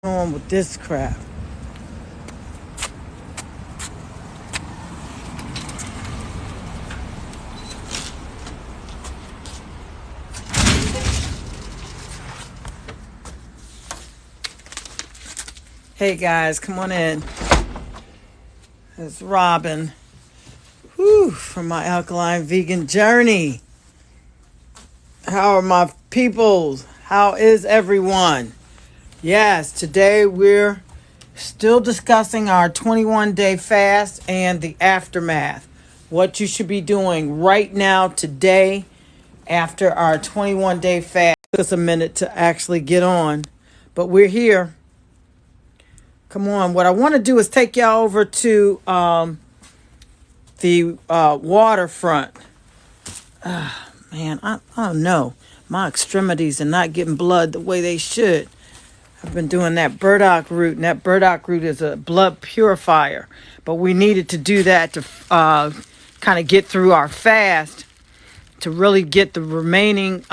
On with this crap. Hey guys, come on in. It's Robin. From my alkaline vegan journey. How are my peoples? How is everyone? Yes, today we're still discussing our 21-day fast and the aftermath. What you should be doing right now, today, after our 21-day fast. It took us a minute to actually get on, but we're here. Come on. What I want to do is take y'all over to the waterfront. Man, I don't know. My extremities are not getting blood the way they should. I've been doing that burdock root, and that burdock root is a blood purifier. But we needed to do that to kind of get through our fast, to really get the remaining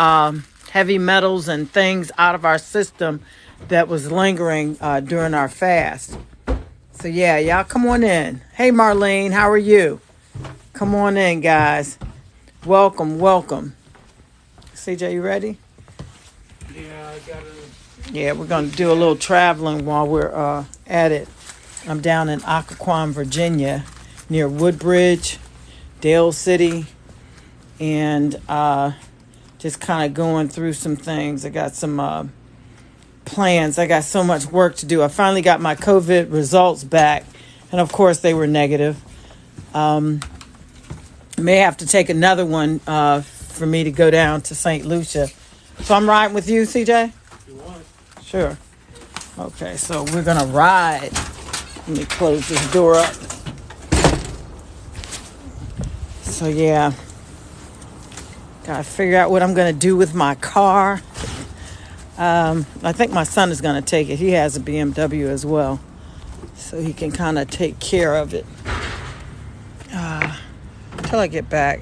heavy metals and things out of our system that was lingering during our fast. So yeah, y'all come on in. Hey Marlene, how are you? Come on in, guys. Welcome. CJ, you ready? Yeah, I got it. Yeah, we're going to do a little traveling while we're at it. I'm down in Occoquan, Virginia, near Woodbridge, Dale City, and just kind of going through some things. I got some plans. I got so much work to do. I finally got my COVID results back, and of course they were negative. May have to take another one for me to go down to St. Lucia. So I'm riding with you, CJ? You want? Sure. Okay, so we're going to ride. Let me close this door up. So, yeah. Got to figure out what I'm going to do with my car. I think my son is going to take it. He has a BMW as well. So he can kind of take care of it. Until I get back.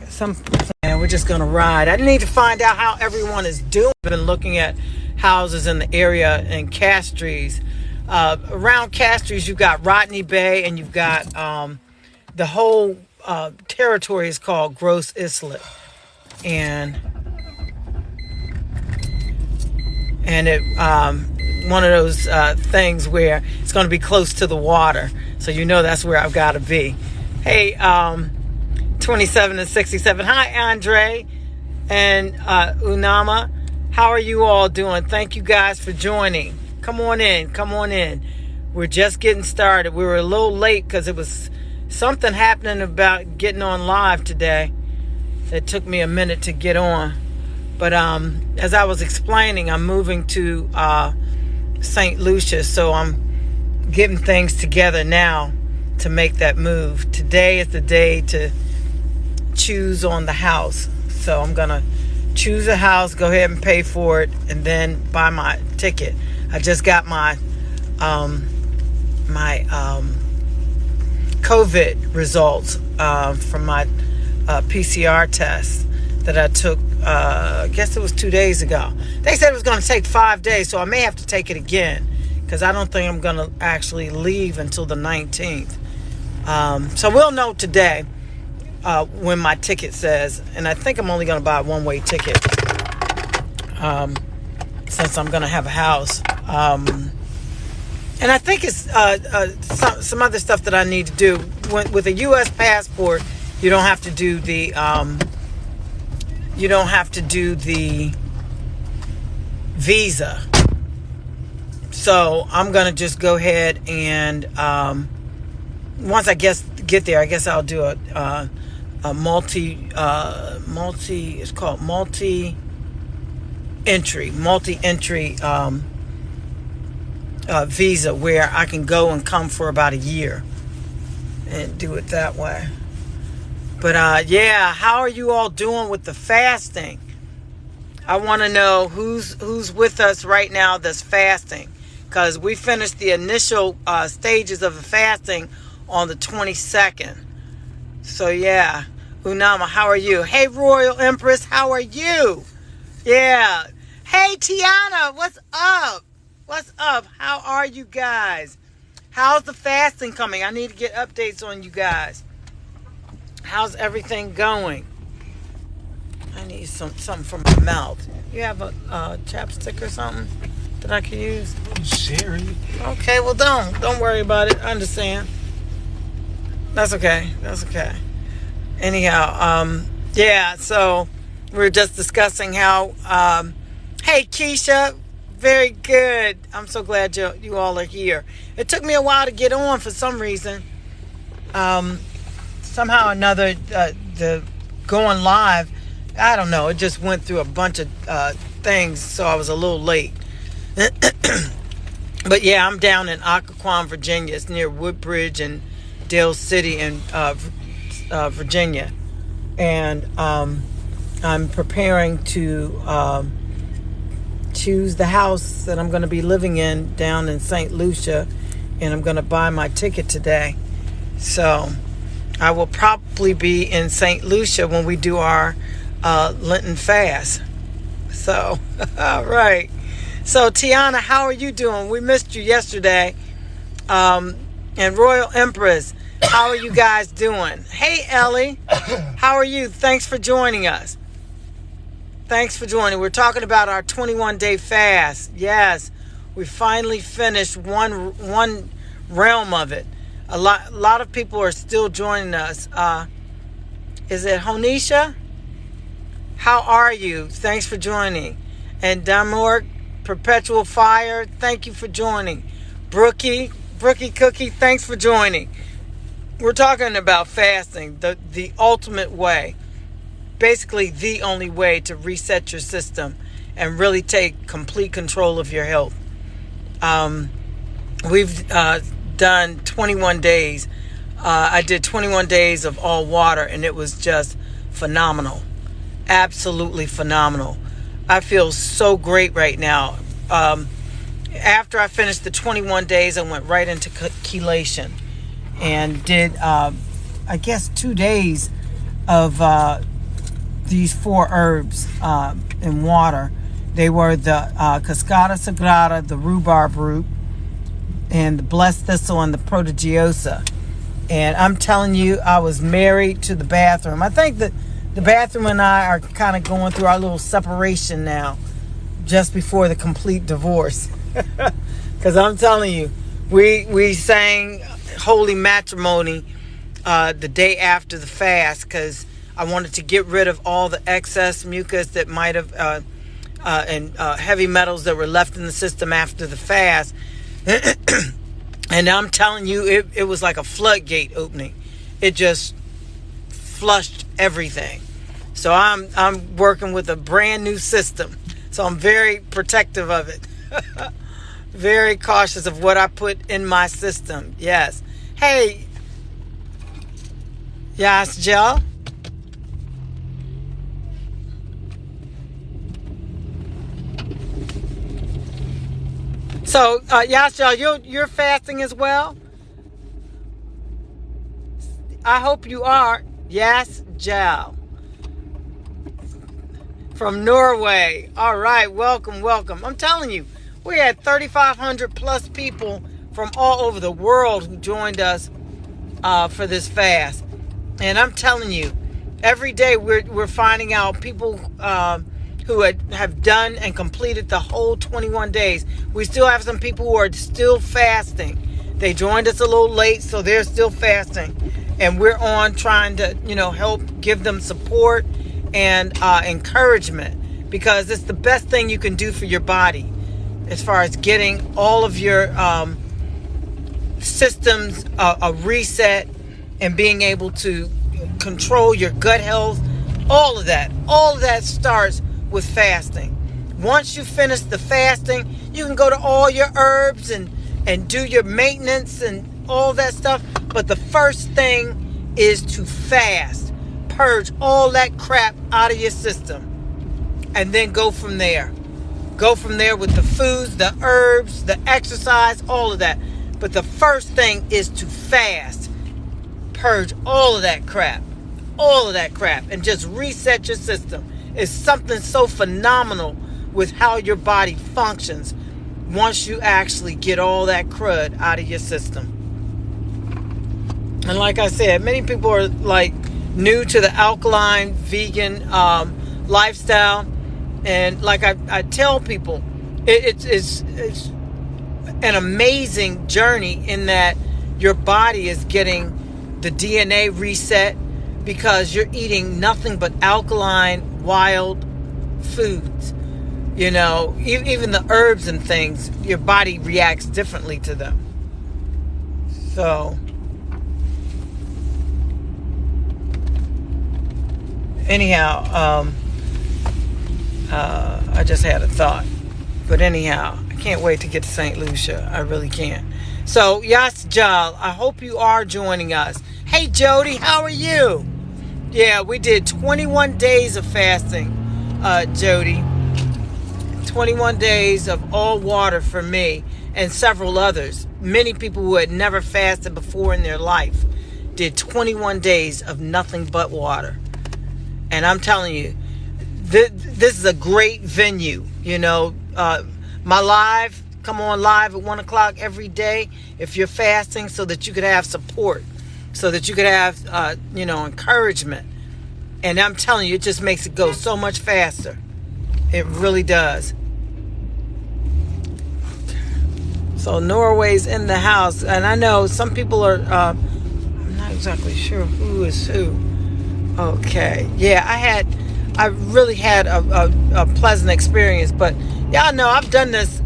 And we're just going to ride. I need to find out how everyone is doing. I've been looking at houses in the area in Castries. Around Castries, you've got Rodney Bay, and you've got the whole territory is called Gross Islet. And it one of those things where it's going to be close to the water. So you know that's where I've got to be. Hey, 27 and 67. Hi, Andre and Unama. How are you all doing? Thank you guys for joining. Come on in. We're just getting started. We were a little late because it was something happening about getting on live today. It took me a minute to get on. But as I was explaining, I'm moving to St. Lucia, so I'm getting things together now to make that move. Today is the day to choose on the house. So I'm going to choose a house, go ahead and pay for it, and then buy my ticket. I just got my COVID results from my PCR test that I took, I guess it was 2 days ago. They said it was going to take 5 days, so I may have to take it again because I don't think I'm going to actually leave until the 19th. So we'll know today when my ticket says, and I think I'm only going to buy a one-way ticket since I'm going to have a house. And I think it's some other stuff that I need to do. With a U.S. passport, you don't have to do the visa. So I'm going to just go ahead and once I get there, I guess I'll do a multi it's called multi-entry visa, where I can go and come for about a year and do it that way. But yeah, how are you all doing with the fasting? I want to know who's with us right now that's fasting, because we finished the initial stages of the fasting on the 22nd. So yeah, Unama, how are you? Hey, Royal Empress, how are you? Yeah. Hey, Tiana, what's up? What's up? How are you guys? How's the fasting coming? I need to get updates on you guys. How's everything going? I need something for my mouth. You have a chapstick or something that I can use? I'm sharing. Okay, well don't worry about it. I understand. That's okay. Anyhow, yeah. So we were just discussing how. Hey, Keisha. Very good. I'm so glad you all are here. It took me a while to get on for some reason. Somehow or another, the going live, I don't know. It just went through a bunch of things, so I was a little late. But yeah, I'm down in Occoquan, Virginia. It's near Woodbridge and Dale City in Virginia. And I'm preparing to choose the house that I'm going to be living in down in St. Lucia, and I'm going to buy my ticket today. So I will probably be in St. Lucia when we do our Lenten fast. So, all right. So, Tiana, how are you doing? We missed you yesterday. And Royal Empress, how are you guys doing? Hey, Ellie, how are you? Thanks for joining us. We're talking about our 21-day fast. Yes, we finally finished one realm of it. A lot of people are still joining us. Is it Honisha? How are you? Thanks for joining. And Damork, Perpetual Fire, thank you for joining. Brookie Cookie, thanks for joining. We're talking about fasting, the ultimate way. Basically the only way to reset your system and really take complete control of your health. We've done 21 days. I did 21 days of all water, and it was just phenomenal. Absolutely phenomenal. I feel so great right now. After I finished the 21 days, I went right into chelation and did, I guess, 2 days of these 4 herbs in water. They were the Cascada Sagrada, the rhubarb root, and the blessed thistle and the prodigiosa. And I'm telling you, I was married to the bathroom. I think that the bathroom and I are kind of going through our little separation now, just before the complete divorce. Because I'm telling you, we sang Holy Matrimony the day after the fast, because I wanted to get rid of all the excess mucus that might have and heavy metals that were left in the system after the fast. And I'm telling you, it was like a floodgate opening. It just flushed everything. So I'm working with a brand new system. So I'm very protective of it. Very cautious of what I put in my system. Yes. Hey. Yes, Jill. So, Yashel, you're fasting as well? I hope you are. Yes, Jal. From Norway. All right, welcome. I'm telling you, we had 3,500 plus people from all over the world who joined us for this fast. And I'm telling you, every day we're finding out people who have done and completed the whole 21 days. We still have some people who are still fasting. They joined us a little late, so they're still fasting. And we're on trying to, help give them support and encouragement, because it's the best thing you can do for your body as far as getting all of your systems a reset and being able to control your gut health. All of that starts with fasting. Once you finish the fasting, you can go to all your herbs and do your maintenance and all that stuff. But the first thing is to fast. Purge all that crap out of your system. And then go from there. Go from there with the foods, the herbs, the exercise, all of that. But the first thing is to fast. Purge all of that crap. And just reset your system. It's something so phenomenal with how your body functions. once you actually get all that crud out of your system. And like I said, many people are like new to the alkaline vegan lifestyle. And like I tell people, it's an amazing journey in that your body is getting the DNA reset because you're eating nothing but alkaline, wild foods. You know, even the herbs and things, your body reacts differently to them. So, anyhow, I just had a thought. But anyhow, I can't wait to get to St. Lucia. I really can't. So, Yas Jal, I hope you are joining us. Hey, Jody, how are you? Yeah, we did 21 days of fasting, Jody. 21 days of all water for me and several others. Many people who had never fasted before in their life did 21 days of nothing but water. And I'm telling you, this is a great venue. You know, my live, come on live at 1 o'clock every day if you're fasting, so that you could have support, so that you could have, encouragement. And I'm telling you, it just makes it go so much faster. It really does. So Norway's in the house, and I know some people are, I'm not exactly sure who is who. Okay. Yeah, I really had a pleasant experience, but y'all know I've done this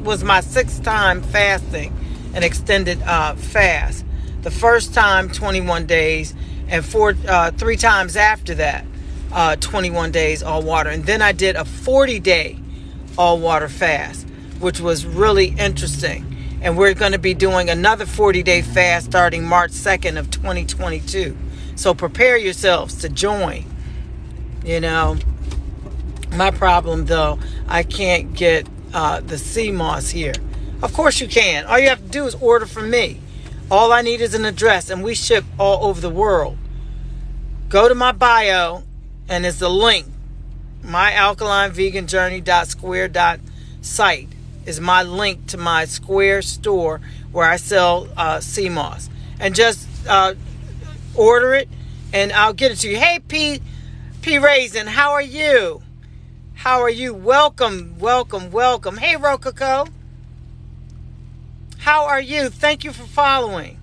was my 6th time fasting an extended fast. The first time 21 days, and 3 times after that 21 days all water. And then I did a 40-day all water fast, which was really interesting. And we're going to be doing another 40-day fast starting March 2nd of 2022. So prepare yourselves to join. You know, my problem though, I can't get the sea moss here. Of course you can. All you have to do is order from me. All I need is an address, and we ship all over the world. Go to my bio, and it's a link. myalkalineveganjourney.square.site is my link to my Square store where I sell sea moss. And just order it, and I'll get it to you. Hey, P Raisin, how are you? How are you? Welcome, welcome, welcome. Hey, Rococo. How are you? Thank you for following.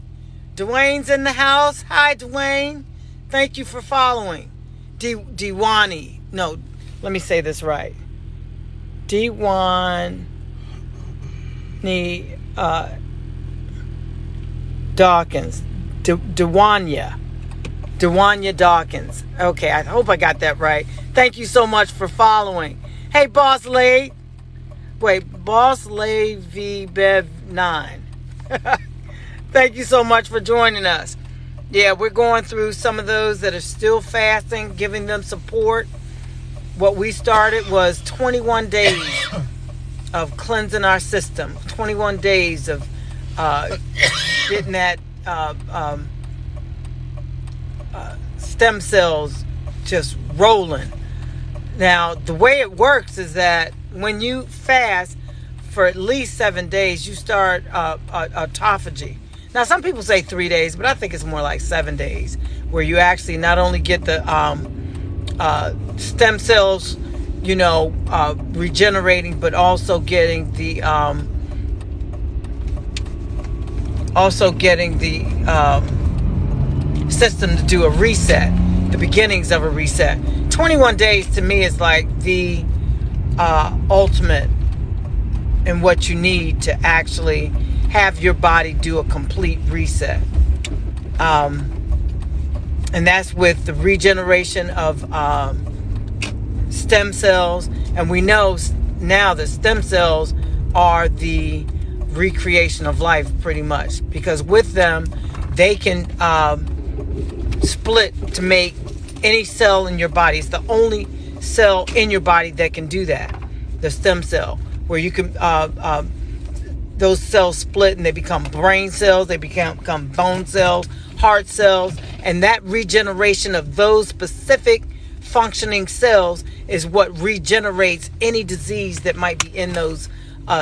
Dwayne's in the house. Hi, Dwayne. Thank you for following. Diwani. No, let me say this right. Diwani Dawkins. Dewanya Dawkins. Okay, I hope I got that right. Thank you so much for following. Hey, Boss Lay. Wait, Boss Lay V Bev 9. Thank you so much for joining us. Yeah, we're going through some of those that are still fasting, giving them support. What we started was 21 days of cleansing our system. 21 days of getting that stem cells just rolling. Now, the way it works is that when you fast for at least 7 days, you start autophagy. Now, some people say 3 days, but I think it's more like 7 days, where you actually not only get the stem cells, regenerating, but also getting the system to do a reset, the beginnings of a reset. 21 days to me is like the ultimate in what you need to actually have your body do a complete reset. And that's with the regeneration of stem cells. And we know now that stem cells are the recreation of life, pretty much, because with them they can split to make any cell in your body. It's the only cell in your body that can do that, the stem cell, where you can those cells split and they become brain cells, they become bone cells, heart cells, and that regeneration of those specific functioning cells is what regenerates any disease that might be in those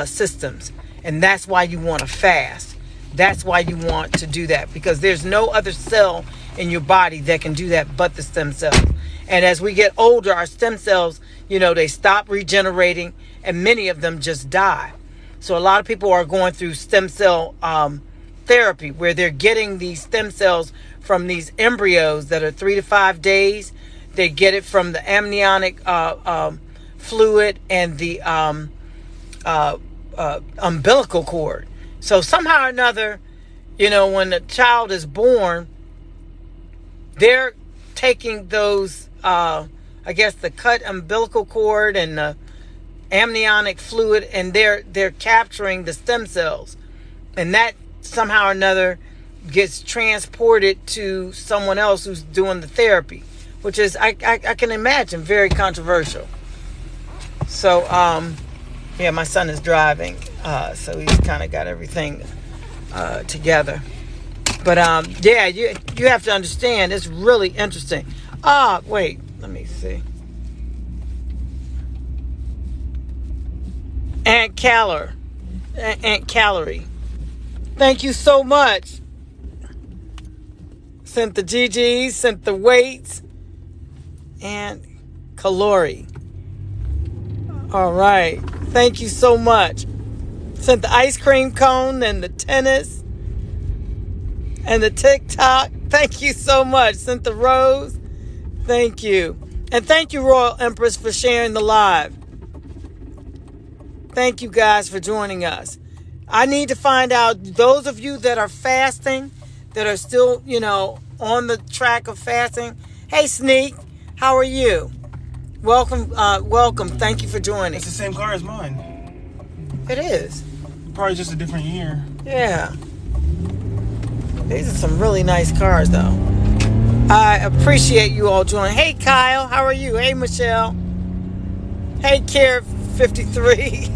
systems. And that's why you want to fast. That's why you want to do that, because there's no other cell in your body that can do that but the stem cells. And as we get older, our stem cells, they stop regenerating, and many of them just die. So a lot of people are going through stem cell therapy, where they're getting these stem cells from these embryos that are 3 to 5 days. They get it from the amniotic fluid and the umbilical cord. So somehow or another, when the child is born, they're taking those, the cut umbilical cord and the amniotic fluid, and they're capturing the stem cells, and that somehow or another gets transported to someone else who's doing the therapy, which is, I can imagine, very controversial. So, my son is driving, so he's kind of got everything together. But, you have to understand, it's really interesting. Wait, let me see. Aunt Calorie. Thank you so much. Sent the GGs, sent the weights, and Calorie. All right. Thank you so much. Sent the ice cream cone and the tennis and the TikTok. Thank you so much. Sent the rose. Thank you. And thank you, Royal Empress, for sharing the live. Thank you guys for joining us. I need to find out, those of you that are fasting, that are still, on the track of fasting. Hey, Sneak, how are you? Welcome. Thank you for joining. It's the same car as mine. It is. Probably just a different year. Yeah. These are some really nice cars, though. I appreciate you all joining. Hey, Kyle, how are you? Hey, Michelle. Hey, Care 53.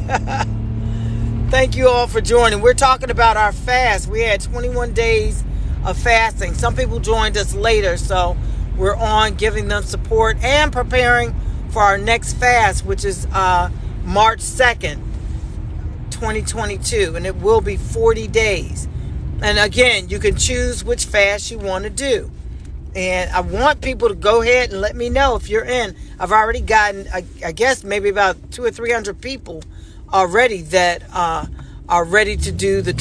Thank you all for joining. We're talking about our fast. We had 21 days of fasting. Some people joined us later, so we're on giving them support and preparing for our next fast, which is March 2nd, 2022, and it will be 40 days. And again, you can choose which fast you want to do. And I want people to go ahead and let me know if you're in. I've already gotten, I guess, maybe about 200 or 300 people already that are ready to do the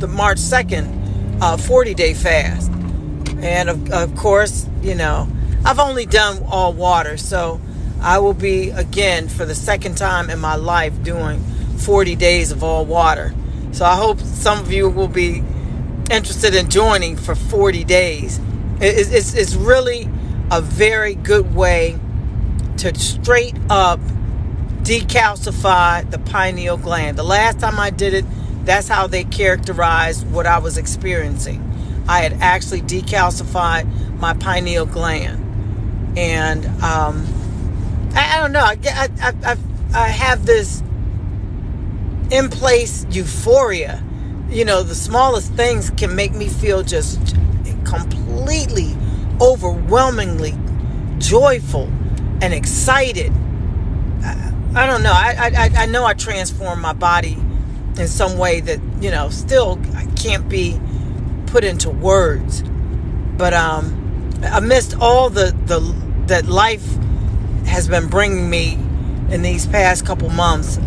March 2nd 40-day fast. And of course, I've only done all water, so I will be, again, for the second time in my life, doing 40 days of all water. So I hope some of you will be interested in joining for 40 days. It's really a very good way to straight up decalcify the pineal gland. The last time I did it, that's how they characterized what I was experiencing. I had actually decalcified my pineal gland. And I don't know. I have this in place euphoria. The smallest things can make me feel just completely, overwhelmingly joyful and excited. I don't know. I know I transform my body in some way that, still can't be put into words. But amidst all that life has been bringing me in these past couple months,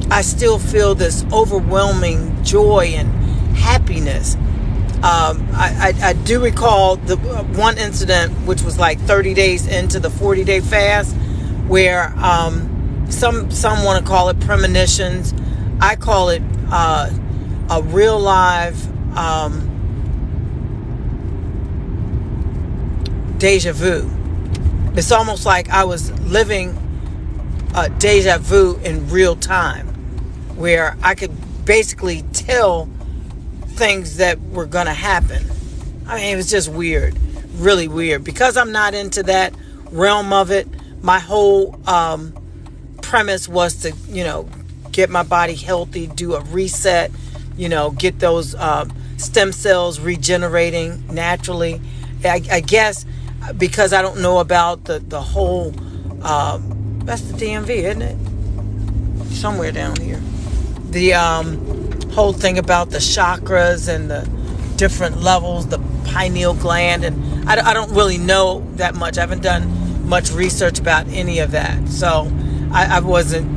I still feel this overwhelming joy and happiness. I do recall the one incident, which was like 30 days into the 40-day fast, where some want to call it premonitions. I call it a real live deja vu. It's almost like I was living deja vu in real time, where I could basically tell things that were going to happen. I mean, it was just weird, really weird. Because I'm not into that realm of it, my whole premise was to, get my body healthy, do a reset, get those stem cells regenerating naturally. I guess because I don't know about the whole, that's the DMV, isn't it? somewhere down here. The whole thing about the chakras and the different levels, the pineal gland, and I don't really know that much. I haven't done much research about any of that, so I wasn't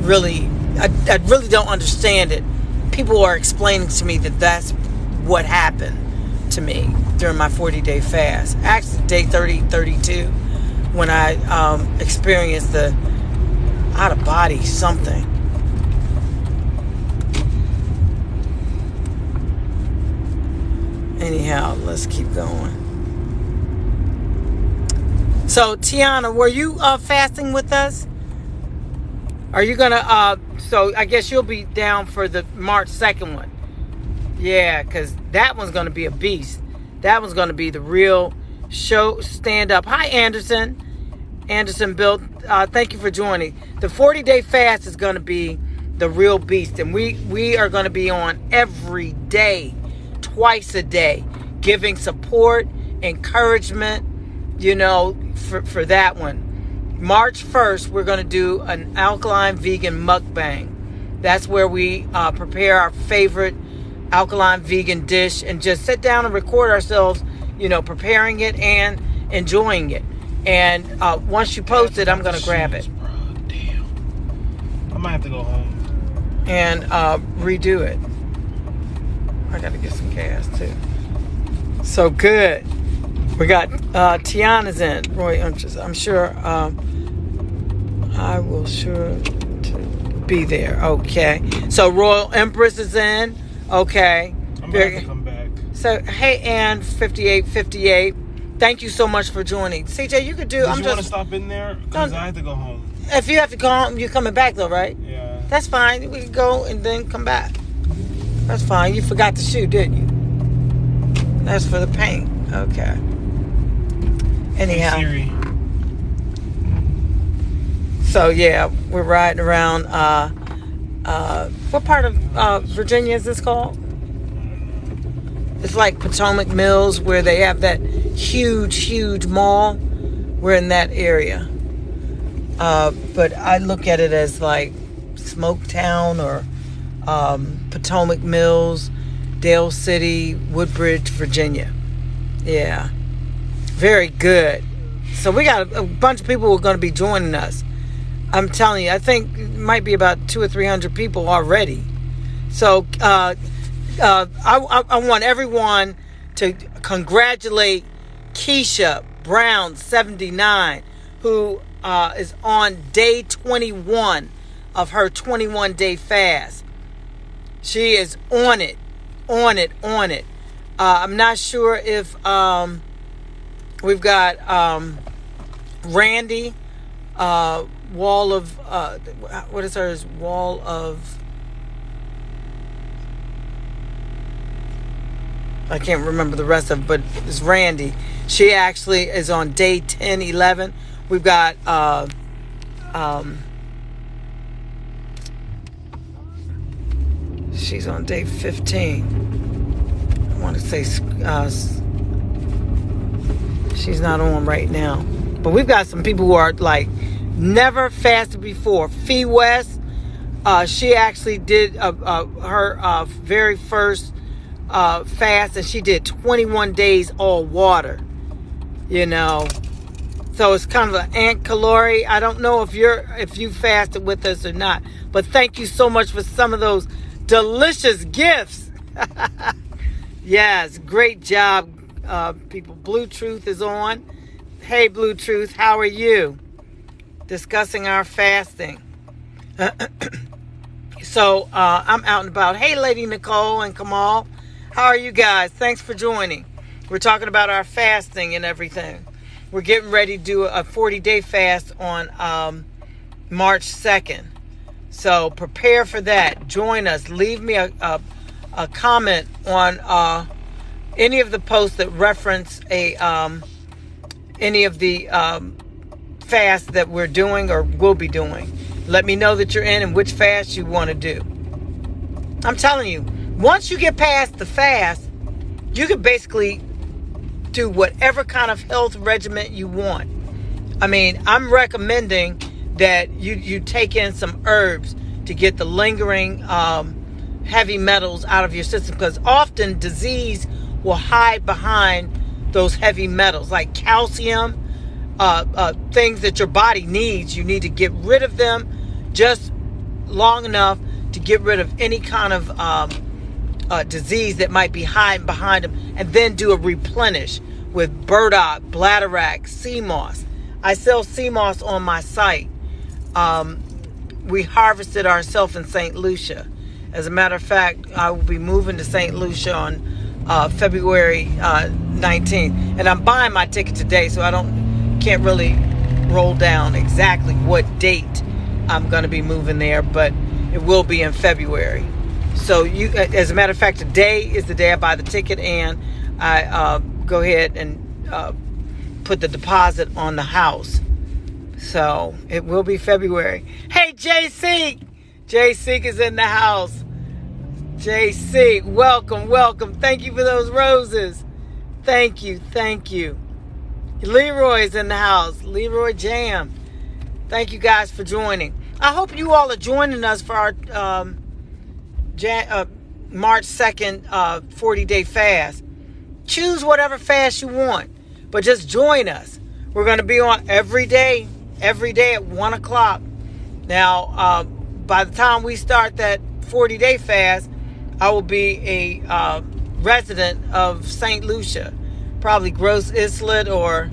really. I really don't understand it. People are explaining to me that that's what happened to me during my 40-day fast. Actually, day 30, 32, when I experienced the out-of-body something. Anyhow, let's keep going. So, Tiana, were you fasting with us? Are you going to... So, I guess you'll be down for the March 2nd one. Yeah, because that one's going to be a beast. That one's going to be the real show stand-up. Hi, Anderson. Anderson Bill, thank you for joining. The 40-day fast is going to be the real beast. And we are going to be on every day, twice a day, giving support, encouragement, for that one. March 1st, we're going to do an alkaline vegan mukbang. That's where we prepare our favorite alkaline vegan dish and just sit down and record ourselves, preparing it and enjoying it. And once you post it, I'm going to grab it. Bro, damn. I might have to go home. And redo it. I got to get some gas, too. So good. We got Tiana's in. Roy, I'm sure I will sure to be there. Okay. So Royal Empress is in. Okay. I'm going to have to come back. So, hey, Ann, 5858. Thank you so much for joining. CJ, you could do... Did you want to stop in there? Because I have to go home. If you have to go home, you're coming back, though, right? Yeah. That's fine. We can go and then come back. That's fine. You forgot the shoe, didn't you? That's for the paint. Okay. Anyhow. Hey, Siri. So, yeah, we're riding around. What part of Virginia is this called? It's like Potomac Mills, where they have that huge mall. We're in that area. But I look at it as like Smoketown or Potomac Mills, Dale City, Woodbridge, Virginia. Yeah. Very good. So we got a bunch of people who are going to be joining us. I'm telling you, I think it might be about 200 or 300 people already. So I want everyone to congratulate Keisha Brown, 79, who is on day 21 of her 21-day fast. She is on it. I'm not sure if we've got Randy, Wall of, what is hers? Wall of, I can't remember the rest of it, but it's Randy. She actually is on day 10, 11. We've got, she's on day 15. I want to say, she's not on right now. But we've got some people who are like, never fasted before. Fee West, she actually did her very first fast, and she did 21 days all water. So it's kind of an Aunt Calori. I don't know if you fasted with us or not, but thank you so much for some of those delicious gifts. Yes, great job, people. Blue Truth is on. Hey, Blue Truth, how are you? Discussing our fasting. So I'm out and about. Hey, Lady Nicole and Kamal, how are you guys? Thanks for joining. We're talking about our fasting and everything. We're getting ready to do a 40-day fast on March 2nd. So prepare for that. Join us. Leave me a comment on any of the posts that reference any of the fast that we're doing or will be doing. Let me know that you're in and which fast you want to do. I'm telling you, once you get past the fast, you can basically do whatever kind of health regimen you want. I mean, I'm recommending that you take in some herbs to get the lingering heavy metals out of your system, because often disease will hide behind those heavy metals like calcium, things that your body needs. You need to get rid of them just long enough to get rid of any kind of disease that might be hiding behind them, and then do a replenish with burdock, bladderwrack, sea moss. I sell sea moss on my site. We harvested ourselves in St. Lucia. As a matter of fact, I will be moving to St. Lucia on February 19th, and I'm buying my ticket today, so I can't really roll down exactly what date I'm going to be moving there, but it will be in February. So as a matter of fact, today is the day I buy the ticket, and I go ahead and put the deposit on the house. So it will be February. Hey, JC! JC is in the house. JC, welcome. Thank you for those roses. Thank you. Leroy's in the house. Leroy Jam. Thank you guys for joining. I hope you all are joining us for our March 2nd 40-day fast. Choose whatever fast you want, but just join us. We're going to be on every day at 1 o'clock. Now, by the time we start that 40-day fast, I will be a resident of St. Lucia, probably Gross Islet, or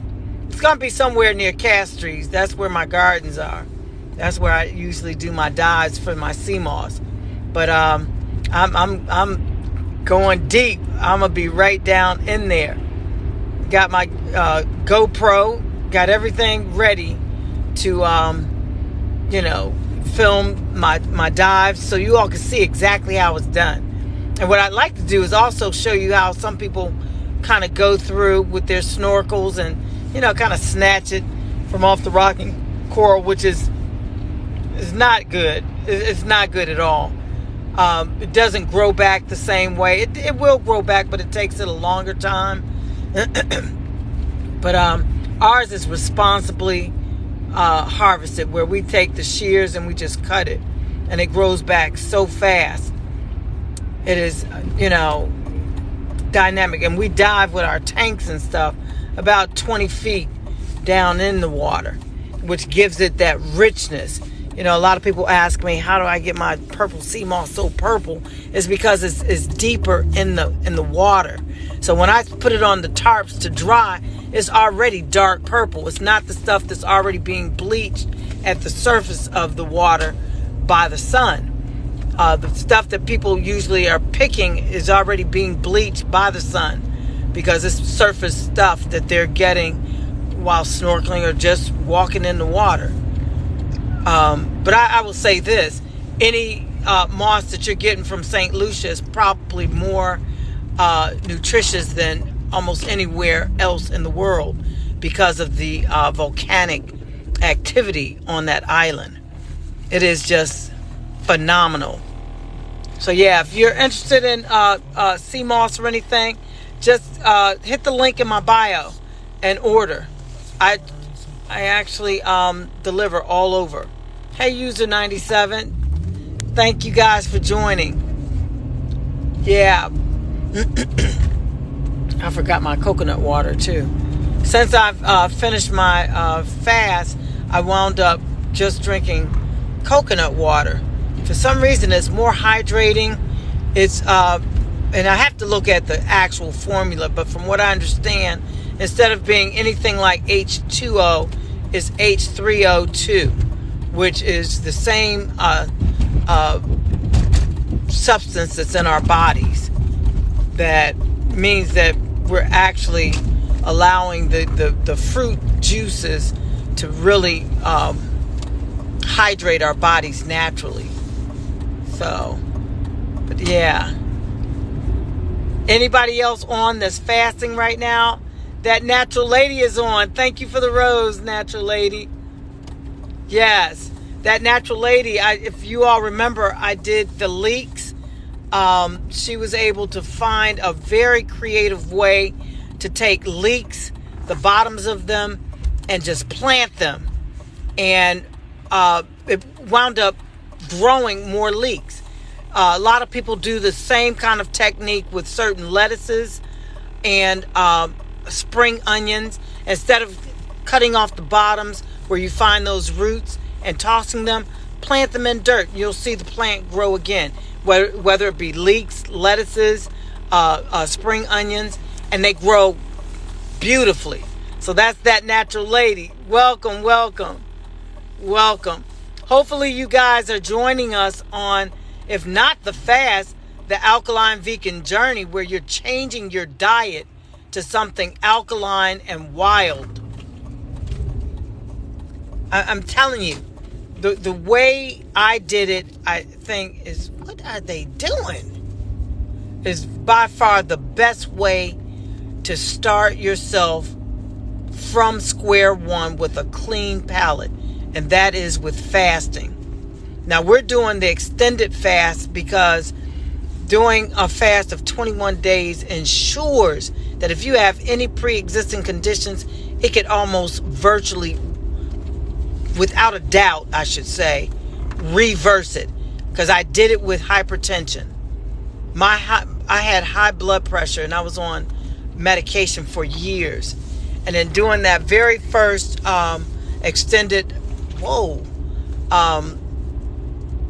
it's going to be somewhere near Castries. That's where my gardens are. That's where I usually do my dyes for my sea moss. But I'm going deep. I'm gonna be right down in there. Got my GoPro. Got everything ready to film my dives, so you all can see exactly how it's done. And what I'd like to do is also show you how some people kind of go through with their snorkels and kind of snatch it from off the rocking coral, which is not good. It's not good at all. It doesn't grow back the same way. It will grow back, but it takes it a longer time. But ours is responsibly harvested, where we take the shears and we just cut it, and it grows back so fast. It is, dynamic. And we dive with our tanks and stuff about 20 feet down in the water, which gives it that richness. A lot of people ask me, how do I get my purple sea moss so purple? It's because it's deeper in the water. So when I put it on the tarps to dry, it's already dark purple. It's not the stuff that's already being bleached at the surface of the water by the sun. The stuff that people usually are picking is already being bleached by the sun, because it's surface stuff that they're getting while snorkeling or just walking in the water. But I will say this, any moss that you're getting from St. Lucia is probably more nutritious than almost anywhere else in the world, because of the volcanic activity on that island. It is just phenomenal. So yeah, if you're interested in sea moss or anything, just hit the link in my bio and order. I actually deliver all over. Hey, user 97, thank you guys for joining. Yeah, I forgot my coconut water too. Since I've finished my fast, I wound up just drinking coconut water. For some reason, it's more hydrating. It's and I have to look at the actual formula, but from what I understand, instead of being anything like H2O, it's H3O2, which is the same substance that's in our bodies. That means that we're actually allowing the fruit juices to really hydrate our bodies naturally. So, but yeah. Anybody else on that's fasting right now? That natural lady is on. Thank you for the rose, natural lady. Yes, that natural lady, if you all remember, I did the leeks. She was able to find a very creative way to take leeks, the bottoms of them, and just plant them. And it wound up growing more leeks. A lot of people do the same kind of technique with certain lettuces and spring onions. Instead of cutting off the bottoms where you find those roots and tossing them, plant them in dirt. You'll see the plant grow again, whether it be leeks, lettuces, spring onions, and they grow beautifully. So that's that natural lady. Welcome, welcome, welcome. Hopefully you guys are joining us on, if not the fast, the alkaline vegan journey, where you're changing your diet to something alkaline and wild. I'm telling you, the way I did it, I think is, what are they doing? Is by far the best way to start yourself from square one with a clean palate, and that is with fasting. Now we're doing the extended fast because doing a fast of 21 days ensures that if you have any pre-existing conditions, it could almost virtually, without a doubt, I should say, reverse it. Because I did it with hypertension. I had high blood pressure and I was on medication for years. And then doing that very first extended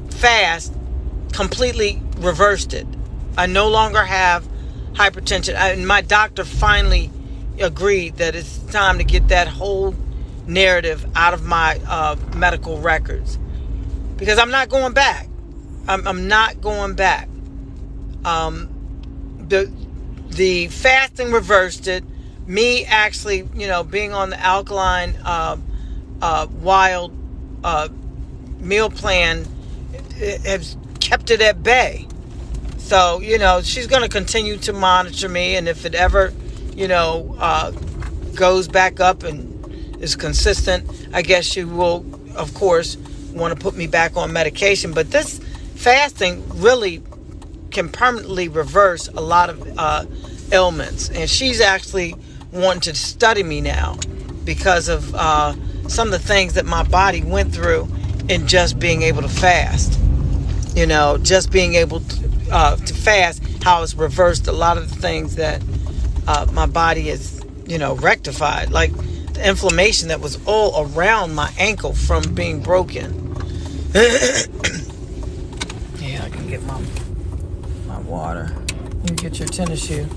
fast completely reversed it. I no longer have hypertension. And my doctor finally agreed that it's time to get that whole narrative out of my medical records, because I'm not going back. I'm not going back. The fasting reversed it. Me actually, being on the alkaline wild meal plan has kept it at bay. So, she's going to continue to monitor me, and if it ever, goes back up and is consistent, I guess she will, of course, want to put me back on medication. But this fasting really can permanently reverse a lot of ailments. And she's actually wanting to study me now because of some of the things that my body went through in just being able to fast. Just being able to fast, how it's reversed a lot of the things that my body has, rectified. Like the inflammation that was all around my ankle from being broken. Yeah, I can get my water. You can get your tennis shoe.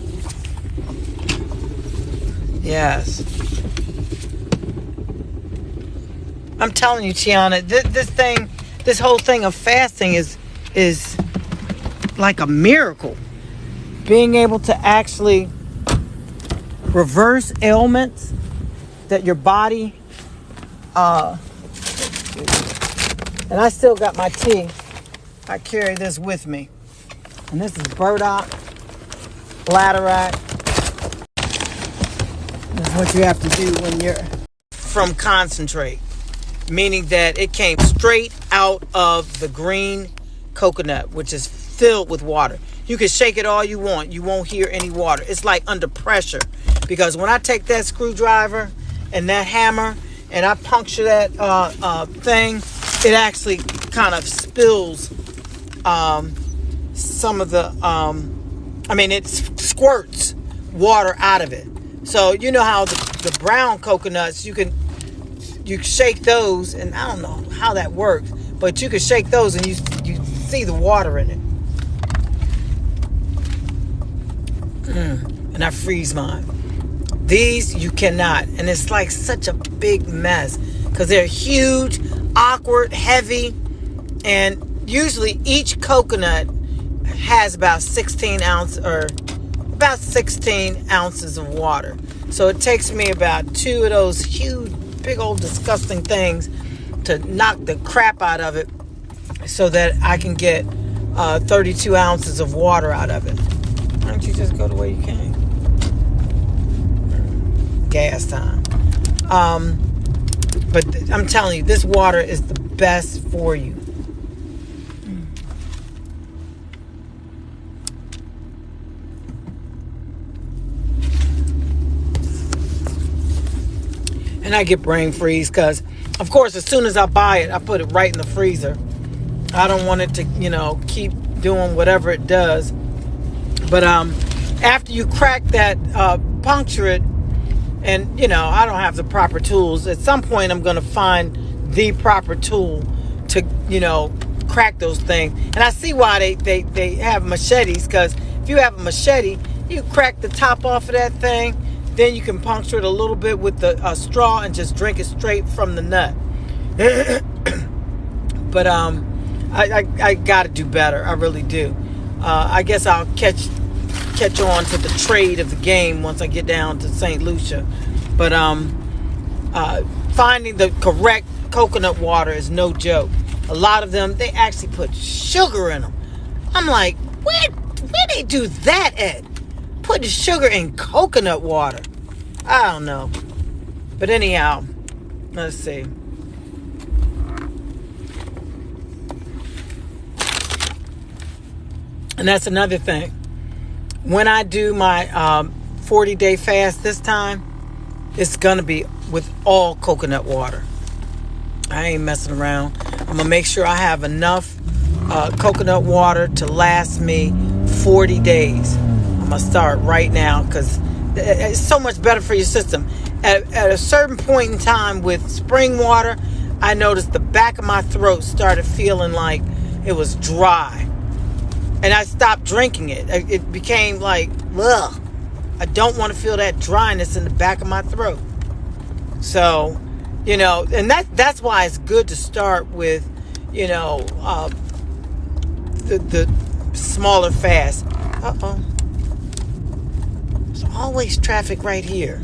Yes. I'm telling you, Tiana, this whole thing of fasting is like a miracle. Being able to actually reverse ailments that your body, and I still got my tea. I carry this with me. And this is burdock, bladderwrack. This is what you have to do when you're from concentrate. Meaning that it came straight out of the green coconut, which is filled with water. You can shake it all you want. You won't hear any water. It's like under pressure. Because when I take that screwdriver and that hammer and I puncture that thing, it actually kind of spills some of the, it squirts water out of it. So you know how the brown coconuts, you shake those, and I don't know how that works, but you can shake those and you see the water in it. And I freeze mine. These you cannot, and it's like such a big mess because they're huge, awkward, heavy, and usually each coconut has about 16 ounces of water. So it takes me about 2 of those huge, big old disgusting things to knock the crap out of it so that I can get 32 ounces of water out of it. Why don't you just go the way you came? Gas time. But I'm telling you, this water is the best for you. And I get brain freeze because, of course, as soon as I buy it, I put it right in the freezer. I don't want it to, keep doing whatever it does. But after you crack that, puncture it, and, I don't have the proper tools. At some point, I'm going to find the proper tool to, crack those things. And I see why they have machetes, because if you have a machete, you crack the top off of that thing, then you can puncture it a little bit with the straw and just drink it straight from the nut. But I got to do better. I really do. I guess I'll catch on to the trade of the game once I get down to St. Lucia. But finding the correct coconut water is no joke. A lot of them, they actually put sugar in them. I'm like, where they do that at? Putting sugar in coconut water. I don't know. But anyhow, let's see. And that's another thing. When I do my 40-day fast this time, it's going to be with all coconut water. I ain't messing around. I'm going to make sure I have enough coconut water to last me 40 days. I'm going to start right now because it's so much better for your system. At a certain point in time with spring water, I noticed the back of my throat started feeling like it was dry. And I stopped drinking it. It became like, ugh. I don't want to feel that dryness in the back of my throat. So, and that's why it's good to start with, the smaller fast. Uh-oh. There's always traffic right here.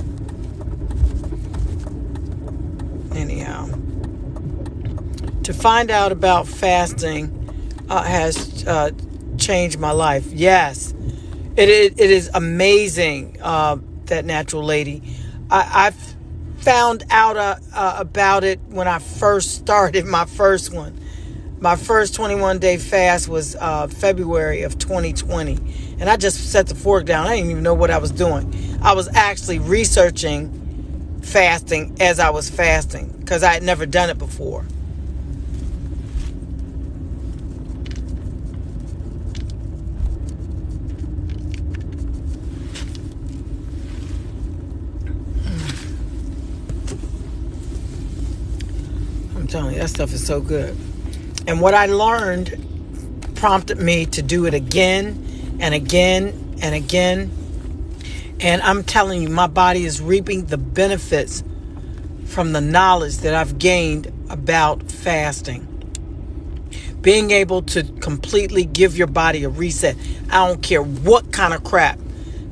Anyhow. To find out about fasting has changed my life. Yes. It is amazing, that natural lady. I found out about it when I first started my first one. My first 21-day fast was February of 2020. And I just set the fork down. I didn't even know what I was doing. I was actually researching fasting as I was fasting because I had never done it before. I'm telling you, that stuff is so good. And what I learned prompted me to do it again and again and again. And I'm telling you, my body is reaping the benefits from the knowledge that I've gained about fasting. Being able to completely give your body a reset. I don't care what kind of crap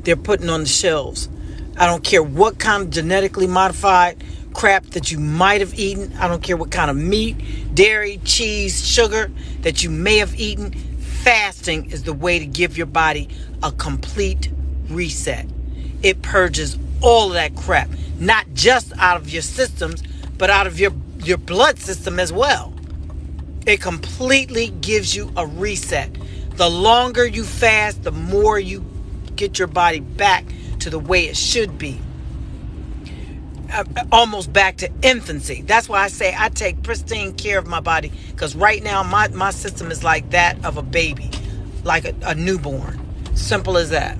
they're putting on the shelves. I don't care what kind of genetically modified crap that you might have eaten. I don't care what kind of meat, dairy, cheese, sugar that you may have eaten. Fasting is the way to give your body a complete reset. It purges all of that crap, not just out of your systems, but out of your blood system as well. It completely gives you a reset. The longer you fast, the more you get your body back to the way it should be. Almost back to infancy. That's why I say I take pristine care of my body, because right now my system is like that of a baby, like a newborn. Simple as that.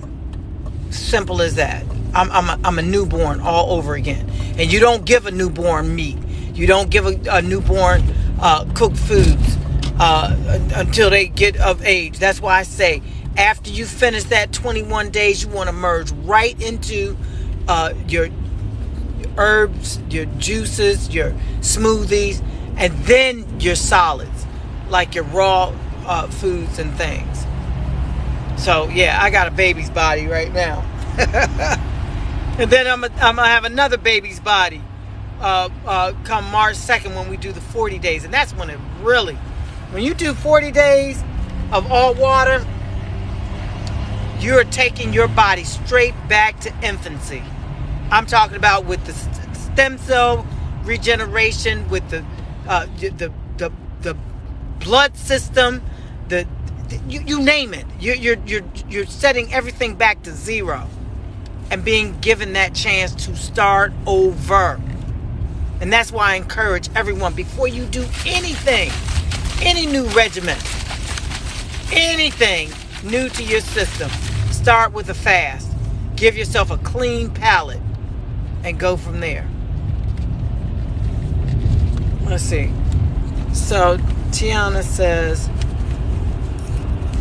Simple as that. I'm a newborn all over again. And you don't give a newborn meat. You don't give a newborn cooked foods until they get of age. That's why I say after you finish that 21 days, you want to merge right into your herbs, your juices, your smoothies, and then your solids, like your raw foods and things. So yeah, I got a baby's body right now. And then I'm gonna have another baby's body come March 2nd when we do the 40 days. And that's when it really, when you do 40 days of all water, you're taking your body straight back to infancy. I'm talking about with the stem cell regeneration, with the blood system, you name it. You're setting everything back to zero and being given that chance to start over. And that's why I encourage everyone, before you do anything, any new regimen, anything new to your system, start with a fast. Give yourself a clean palate and go from there. Let's see. So Tiana says,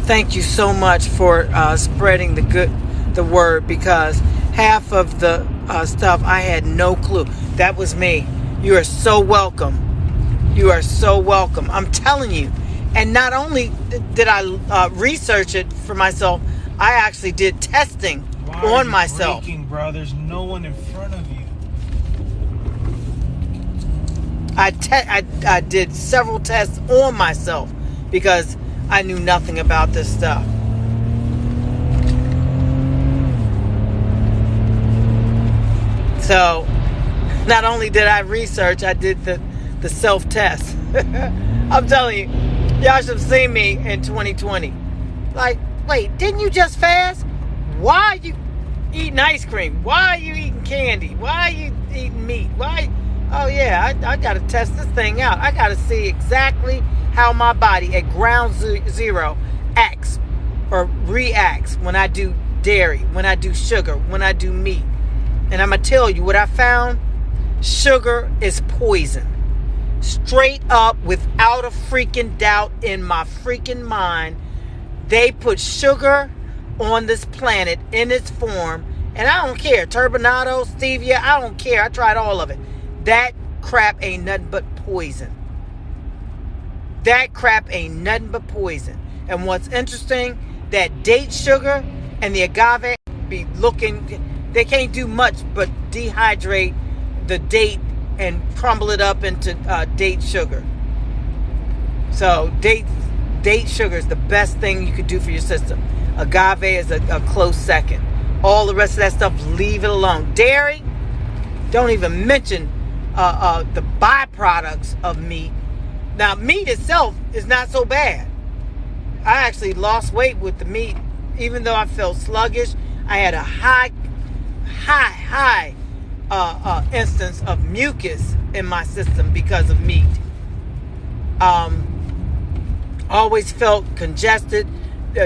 thank you so much for spreading the word, because half of the stuff I had no clue. That was me. You are so welcome. You are so welcome. I'm telling you. And not only did I research it for myself, I actually did testing on myself. Breaking, bro? There's no one in front of you. I did several tests on myself because I knew nothing about this stuff. So not only did I research, I did the self-test. I'm telling you, y'all should have seen me in 2020. Like, wait, didn't you just fast? Why are you eating ice cream? Why are you eating candy? Why are you eating meat? Why? Oh yeah, I got to test this thing out. I got to see exactly how my body at ground zero acts or reacts when I do dairy, when I do sugar, when I do meat. And I'm going to tell you what I found. Sugar is poison. Straight up, without a freaking doubt in my freaking mind. They put sugar on this planet in its form. And I don't care. Turbinado, stevia, I don't care. I tried all of it. That crap ain't nothing but poison. That crap ain't nothing but poison. And what's interesting, that date sugar and the agave be looking, they can't do much but dehydrate the date and crumble it up into date sugar. So date sugar is the best thing you could do for your system. Agave is a close second. All the rest of that stuff, leave it alone. Dairy, don't even mention the byproducts of meat. Now, meat itself is not so bad. I actually lost weight with the meat, even though I felt sluggish. I had a high instance of mucus in my system because of meat. Always felt congested,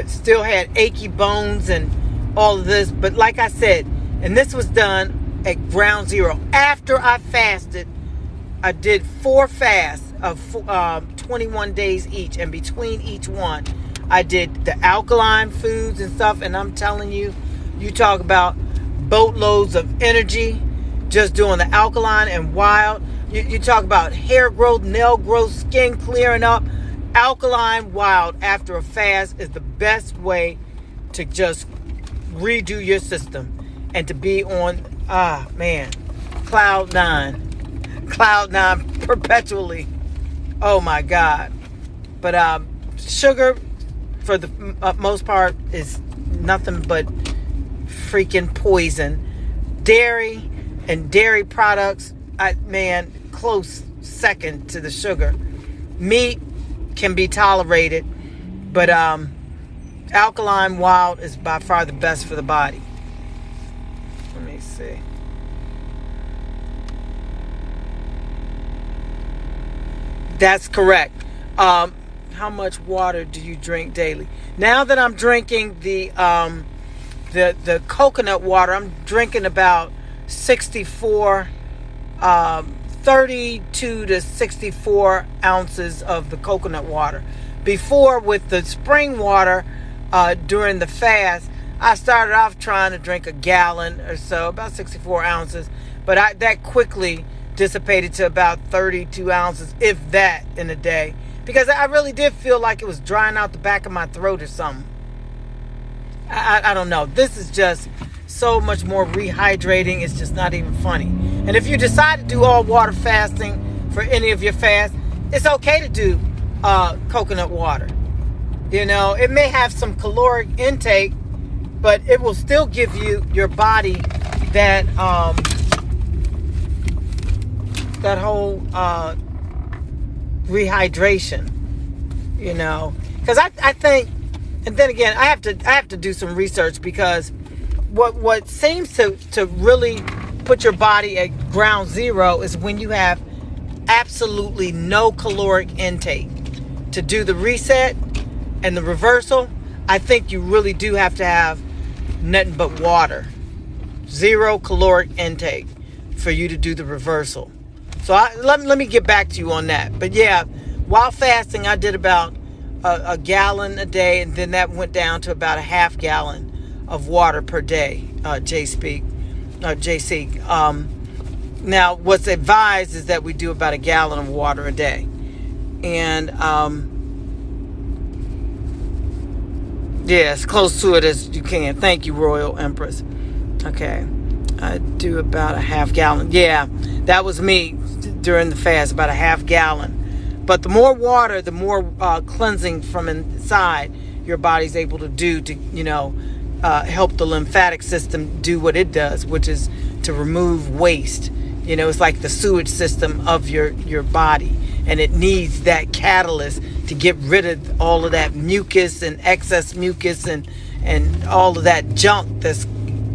still had achy bones and all of this. But like I said, and this was done at ground zero. After I fasted, I did 4 fasts of 21 days each. And between each one, I did the alkaline foods and stuff. And I'm telling you, you talk about boatloads of energy just doing the alkaline and wild. You talk about hair growth, nail growth, skin clearing up. Alkaline wild after a fast is the best way to just redo your system and to be on, cloud nine perpetually. Oh my God. But sugar, for the most part, is nothing but freaking poison. Dairy and dairy products, close second to the sugar. Meat can be tolerated, but alkaline wild is by far the best for the body. Let me see. That's correct. How much water do you drink daily? Now that I'm drinking the coconut water, I'm drinking about 32 to 64 ounces of the coconut water. Before, with the spring water, during the fast, I started off trying to drink a gallon or so, about 64 ounces. But that quickly dissipated to about 32 ounces, if that, in a day. Because I really did feel like it was drying out the back of my throat or something. I don't know. This is just so much more rehydrating. It's just not even funny. And if you decide to do all water fasting for any of your fasts, it's okay to do coconut water. You know, it may have some caloric intake, but it will still give your body that that whole rehydration. You know, because I think, and then again, I have to do some research, because what seems to really put your body at ground zero is when you have absolutely no caloric intake. To do the reset and the reversal, I think you really do have to have nothing but water. 0 caloric intake for you to do the reversal. So let me get back to you on that. But yeah, while fasting, I did about a gallon a day, and then that went down to about a half gallon of water per day, JC. Now, what's advised is that we do about a gallon of water a day. And yeah, as close to it as you can. Thank you, Royal Empress. Okay, I do about a half gallon. Yeah, that was me during the fast, about a half gallon. But the more water, the more cleansing from inside your body's able to do to, help the lymphatic system do what it does, which is to remove waste. It's like the sewage system of your body, and it needs that catalyst to get rid of all of that mucus and excess mucus and all of that junk that's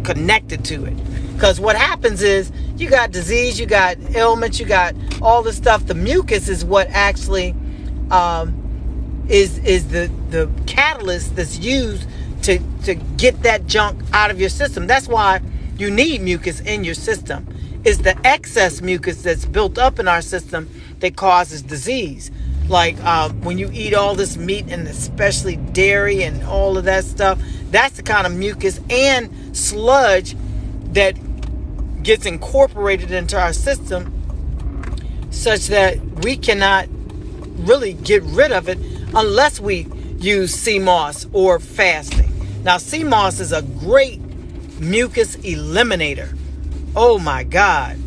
connected to it. Because what happens is you got disease, you got ailments, you got all this stuff. The mucus is what actually is the catalyst that's used to get that junk out of your system. That's why you need mucus in your system. It's the excess mucus that's built up in our system that causes disease. Like when you eat all this meat, and especially dairy and all of that stuff, that's the kind of mucus and sludge that gets incorporated into our system, such that we cannot really get rid of it unless we use sea moss or fasting. Now, sea moss is a great mucus eliminator. Oh my God.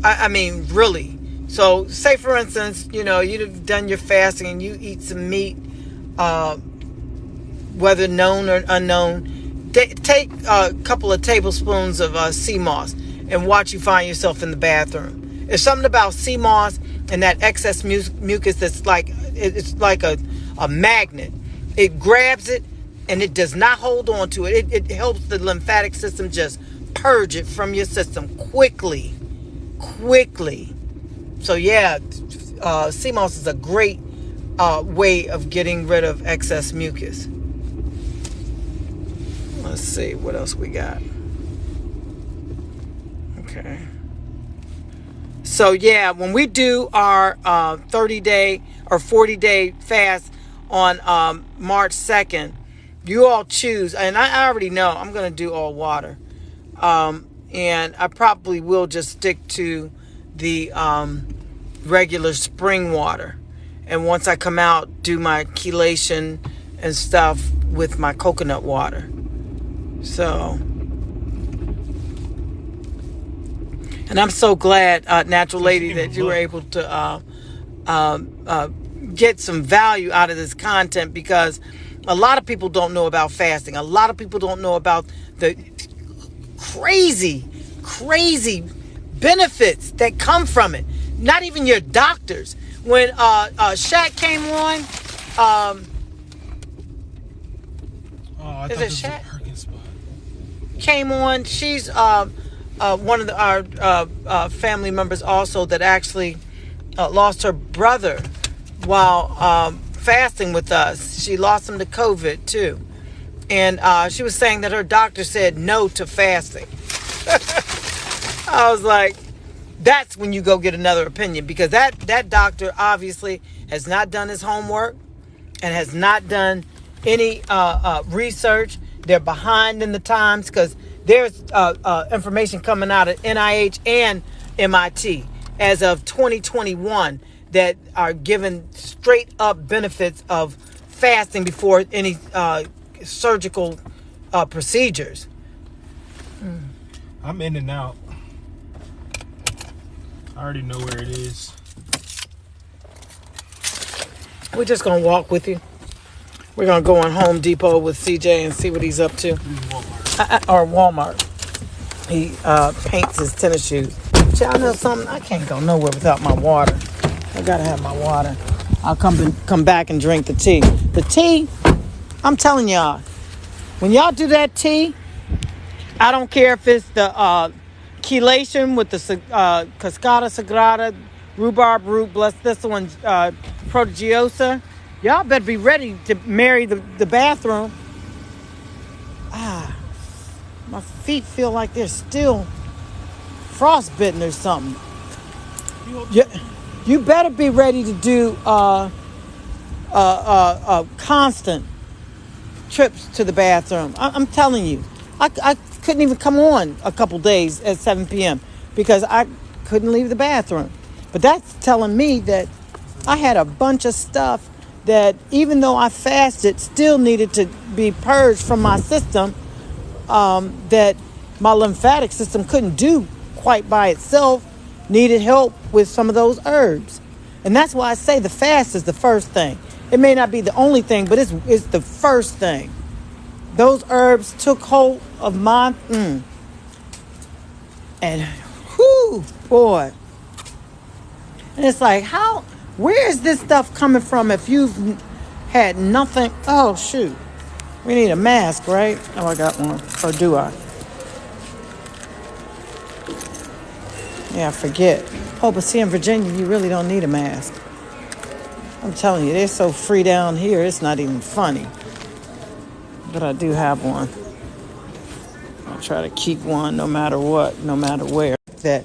I mean, really. So say, for instance, you've done your fasting and you eat some meat, whether known or unknown. Take a couple of tablespoons of sea moss and watch you find yourself in the bathroom. There's something about sea moss and that excess mucus that's it's like a magnet. It grabs it and it does not hold on to it. It helps the lymphatic system just purge it from your system quickly. So yeah, sea moss is a great way of getting rid of excess mucus. Let's see what else we got. Okay. So yeah, when we do our 30-day or 40-day fast on March 2nd, you all choose, and I already know I'm going to do all water. And I probably will just stick to the regular spring water. And once I come out, do my chelation and stuff with my coconut water. So, and I'm so glad, Natural Lady, that you were able to get some value out of this content, because a lot of people don't know about fasting. A lot of people don't know about the crazy benefits that come from it. Not even your doctors. When Shaq came on, is it Shaq? Came on. She's one of our family members also that actually lost her brother while fasting with us. She lost him to COVID too. And she was saying that her doctor said no to fasting. I was like, that's when you go get another opinion, because that doctor obviously has not done his homework and has not done any research. They're behind in the times, because there's information coming out of NIH and MIT as of 2021 that are giving straight up benefits of fasting before any surgical procedures. I'm in and out. I already know where it is. We're just going to walk with you. We're going to go on Home Depot with CJ and see what he's up to. Or Walmart. He paints his tennis shoes. Y'all know something? I can't go nowhere without my water. I got to have my water. I'll come back and drink the tea. The tea, I'm telling y'all, when y'all do that tea, I don't care if it's the Chelation with the Cascada Sagrada, rhubarb root, blessed this one, prodigiosa. Y'all better be ready to marry the bathroom. My feet feel like they're still frostbitten or something. You better be ready to do constant trips to the bathroom. I'm telling you, I couldn't even come on a couple days at 7 p.m. because I couldn't leave the bathroom. But that's telling me that I had a bunch of stuff that, even though I fasted, still needed to be purged from my system, that my lymphatic system couldn't do quite by itself, needed help with some of those herbs. And that's why I say the fast is the first thing. It may not be the only thing, but it's the first thing. Those herbs took hold of my, and whoo, boy. And it's like, where is this stuff coming from if you've had nothing? Oh, shoot. We need a mask, right? Oh, I got one. Or do I? Yeah, I forget. Oh, but see, in Virginia, you really don't need a mask. I'm telling you, they're so free down here, it's not even funny. But I do have one. I'll try to keep one no matter what, no matter where. That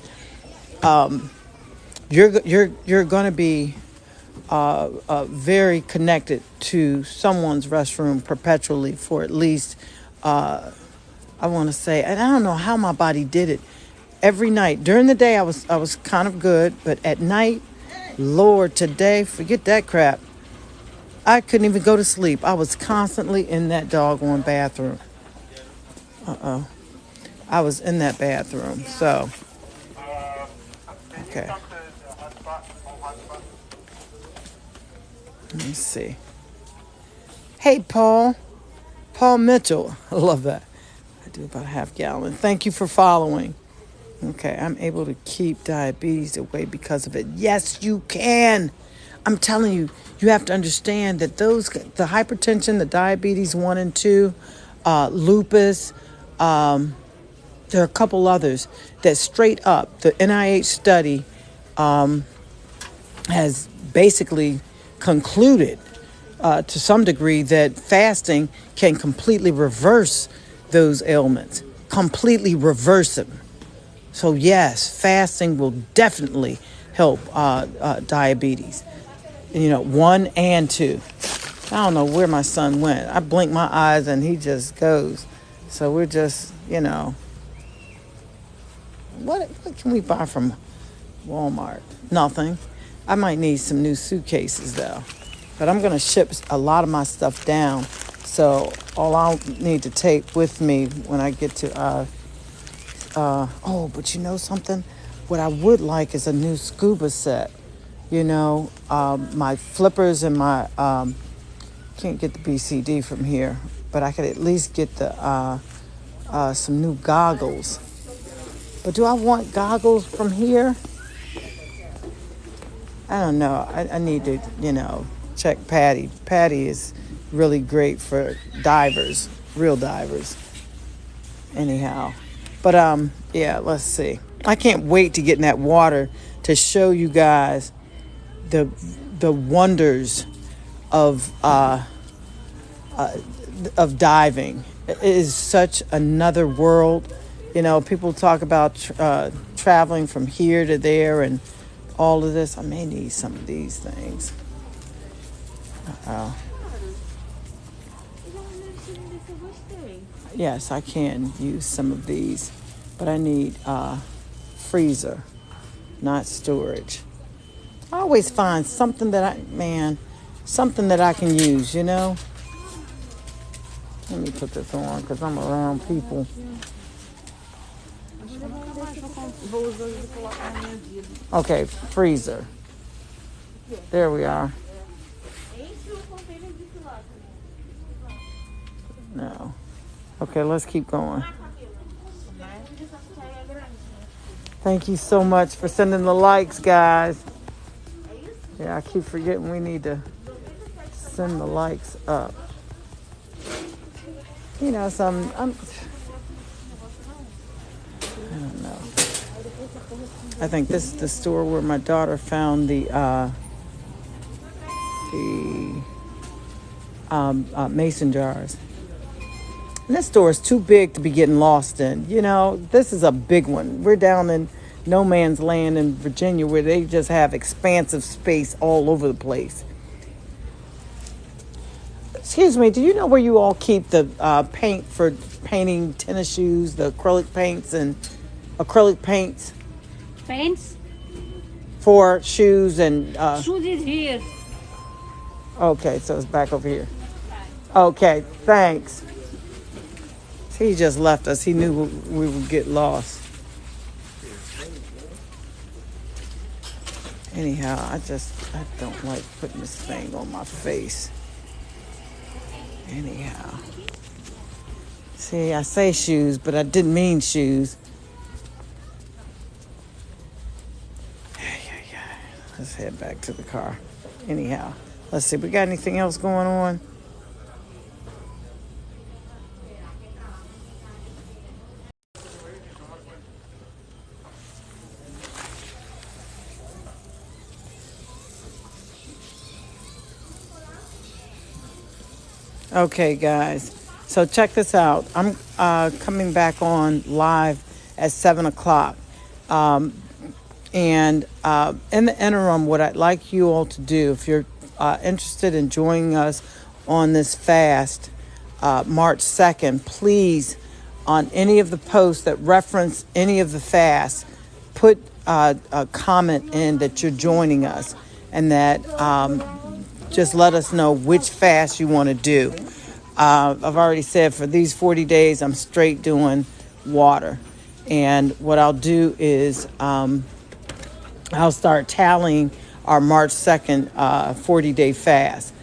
you're going to be very connected to someone's restroom perpetually for at least, I want to say, and I don't know how my body did it. Every night during the day, I was kind of good, but at night, Lord, today, forget that crap. I couldn't even go to sleep. I was constantly in that doggone bathroom. I was in that bathroom. So, okay. Let me see. Hey, Paul Mitchell. I love that. I do about a half gallon. Thank you for following. Okay, I'm able to keep diabetes away because of it. Yes, you can. I'm telling you, you have to understand that the hypertension, the diabetes 1 and 2, lupus, there are a couple others that straight up, the NIH study has basically concluded to some degree that fasting can completely reverse those ailments, completely reverse them. So yes, fasting will definitely help diabetes. 1 and 2. I don't know where my son went. I blink my eyes and he just goes. So we're just, what can we buy from Walmart? Nothing. I might need some new suitcases though. But I'm going to ship a lot of my stuff down. So all I'll need to take with me when I get to but you know something? What I would like is a new scuba set. My flippers and my can't get the BCD from here, but I could at least get the some new goggles. But do I want goggles from here? I don't know. I need to, check Patty. Patty is really great for divers, real divers. Anyhow. But, yeah, let's see. I can't wait to get in that water to show you guys the wonders of diving. It is such another world. People talk about traveling from here to there and all of this. I may need some of these things. Yes, I can use some of these, but I need freezer, not storage. I always find something that I can use, Let me put this on because I'm around people. Okay, freezer. There we are. No. Okay, let's keep going. Thank you so much for sending the likes, guys. Yeah, I keep forgetting we need to send the likes up. I don't know. I think this is the store where my daughter found the mason jars. And this store is too big to be getting lost in. You know, this is a big one. We're down in no man's land in Virginia where they just have expansive space all over the place. Excuse me, do you know where you all keep the paint for painting tennis shoes, the acrylic paints and acrylic paints? Paints? For shoes and... Shoes is here. Okay, so it's back over here. Okay, thanks. He just left us. He knew we would get lost. Anyhow, I don't like putting this thing on my face. Anyhow. See, I say shoes, but I didn't mean shoes. Let's head back to the car. Anyhow, let's see. We got anything else going on? Okay, guys. So check this out. I'm coming back on live at 7 o'clock. And in the interim, what I'd like you all to do, if you're interested in joining us on this fast, March 2nd, please, on any of the posts that reference any of the fasts, put a comment in that you're joining us and that just let us know which fast you want to do. I've already said for these 40 days, I'm straight doing water. And what I'll do is I'll start tallying our March 2nd 40-day fast.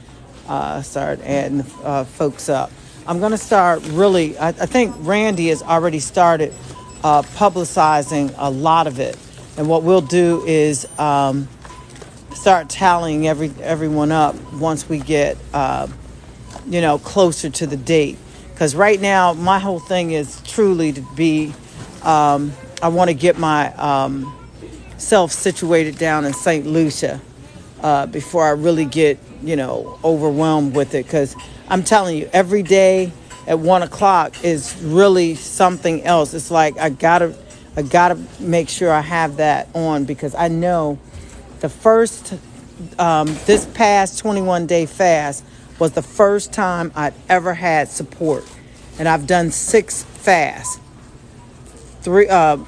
Start adding folks up. I'm going to start really, I think Randy has already started publicizing a lot of it. And what we'll do is start tallying everyone up once we get, closer to the date. Because right now, my whole thing is truly to be, I want to get my self situated down in St. Lucia before I really get, overwhelmed with it. Because I'm telling you, every day at 1 o'clock is really something else. It's like I gotta make sure I have that on, because I know the first, this past 21-day fast was the first time I'd ever had support. And I've done 6 fasts. 5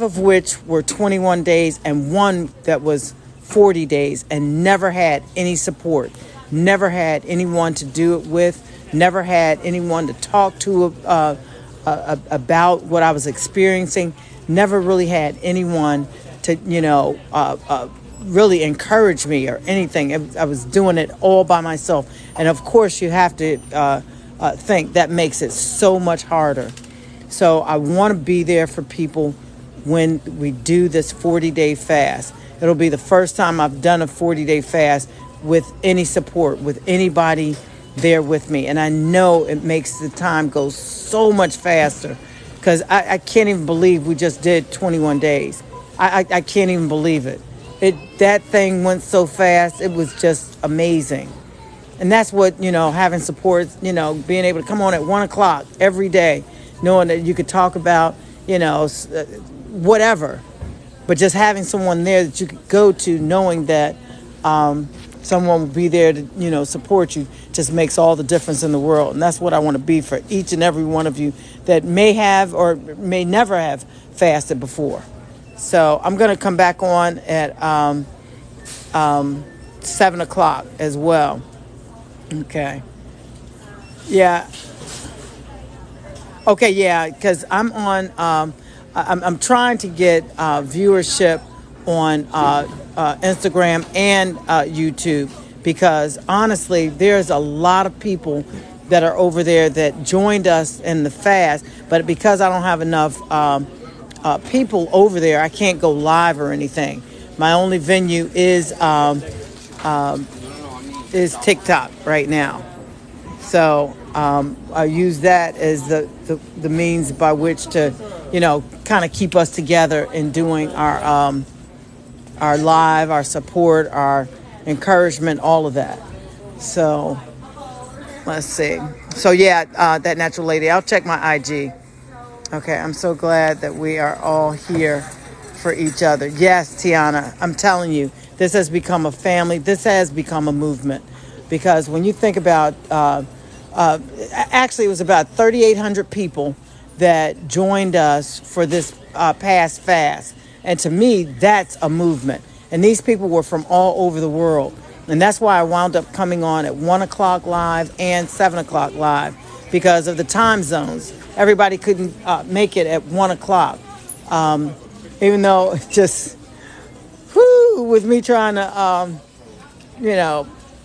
of which were 21 days and 1 that was 40 days, and never had any support. Never had anyone to do it with. Never had anyone to talk to about what I was experiencing. Never really had anyone to, really encourage me or anything. I was doing it all by myself. And of course, you have to think that makes it so much harder. So I want to be there for people when we do this 40-day fast. It'll be the first time I've done a 40-day fast with any support, with anybody there with me. And I know it makes the time go so much faster, because I can't even believe we just did 21 days. I can't even believe it. That thing went so fast. It was just amazing. And that's what, having support, being able to come on at 1 o'clock every day, knowing that you could talk about, whatever, but just having someone there that you could go to, knowing that someone will be there to, support you, just makes all the difference in the world. And that's what I want to be for each and every one of you that may have or may never have fasted before. So I'm going to come back on at 7 o'clock as well. Okay. Yeah. Okay, yeah, because I'm on, I'm trying to get viewership on Instagram and YouTube, because honestly, there's a lot of people that are over there that joined us in the fast, but because I don't have enough people over there, I can't go live or anything. My only venue is TikTok right now. So I use that as the means by which to kind of keep us together in doing our live, our support, our encouragement, all of that. So let's see. So yeah, that natural lady. I'll check my IG. Okay, I'm so glad that we are all here for each other. Yes, Tiana, I'm telling you, this has become a family. This has become a movement. Because when you think about, actually it was about 3,800 people that joined us for this past fast. And to me, that's a movement. And these people were from all over the world. And that's why I wound up coming on at 1 o'clock live and 7 o'clock live, because of the time zones. Everybody couldn't make it at 1 o'clock. Even though it's just, with me trying to,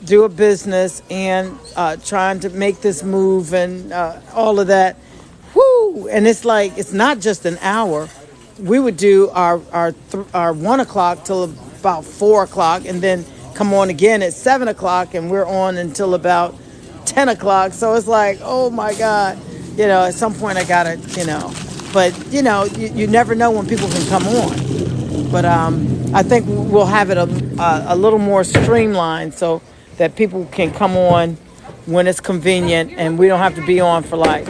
do a business and trying to make this move and all of that. And it's like, it's not just an hour. We would do our 1 o'clock till about 4 o'clock and then come on again at 7 o'clock, and we're on until about 10 o'clock. So it's like, oh my God, at some point I gotta, but you never know when people can come on. But I think we'll have it a little more streamlined so that people can come on when it's convenient, and we don't have to be on for like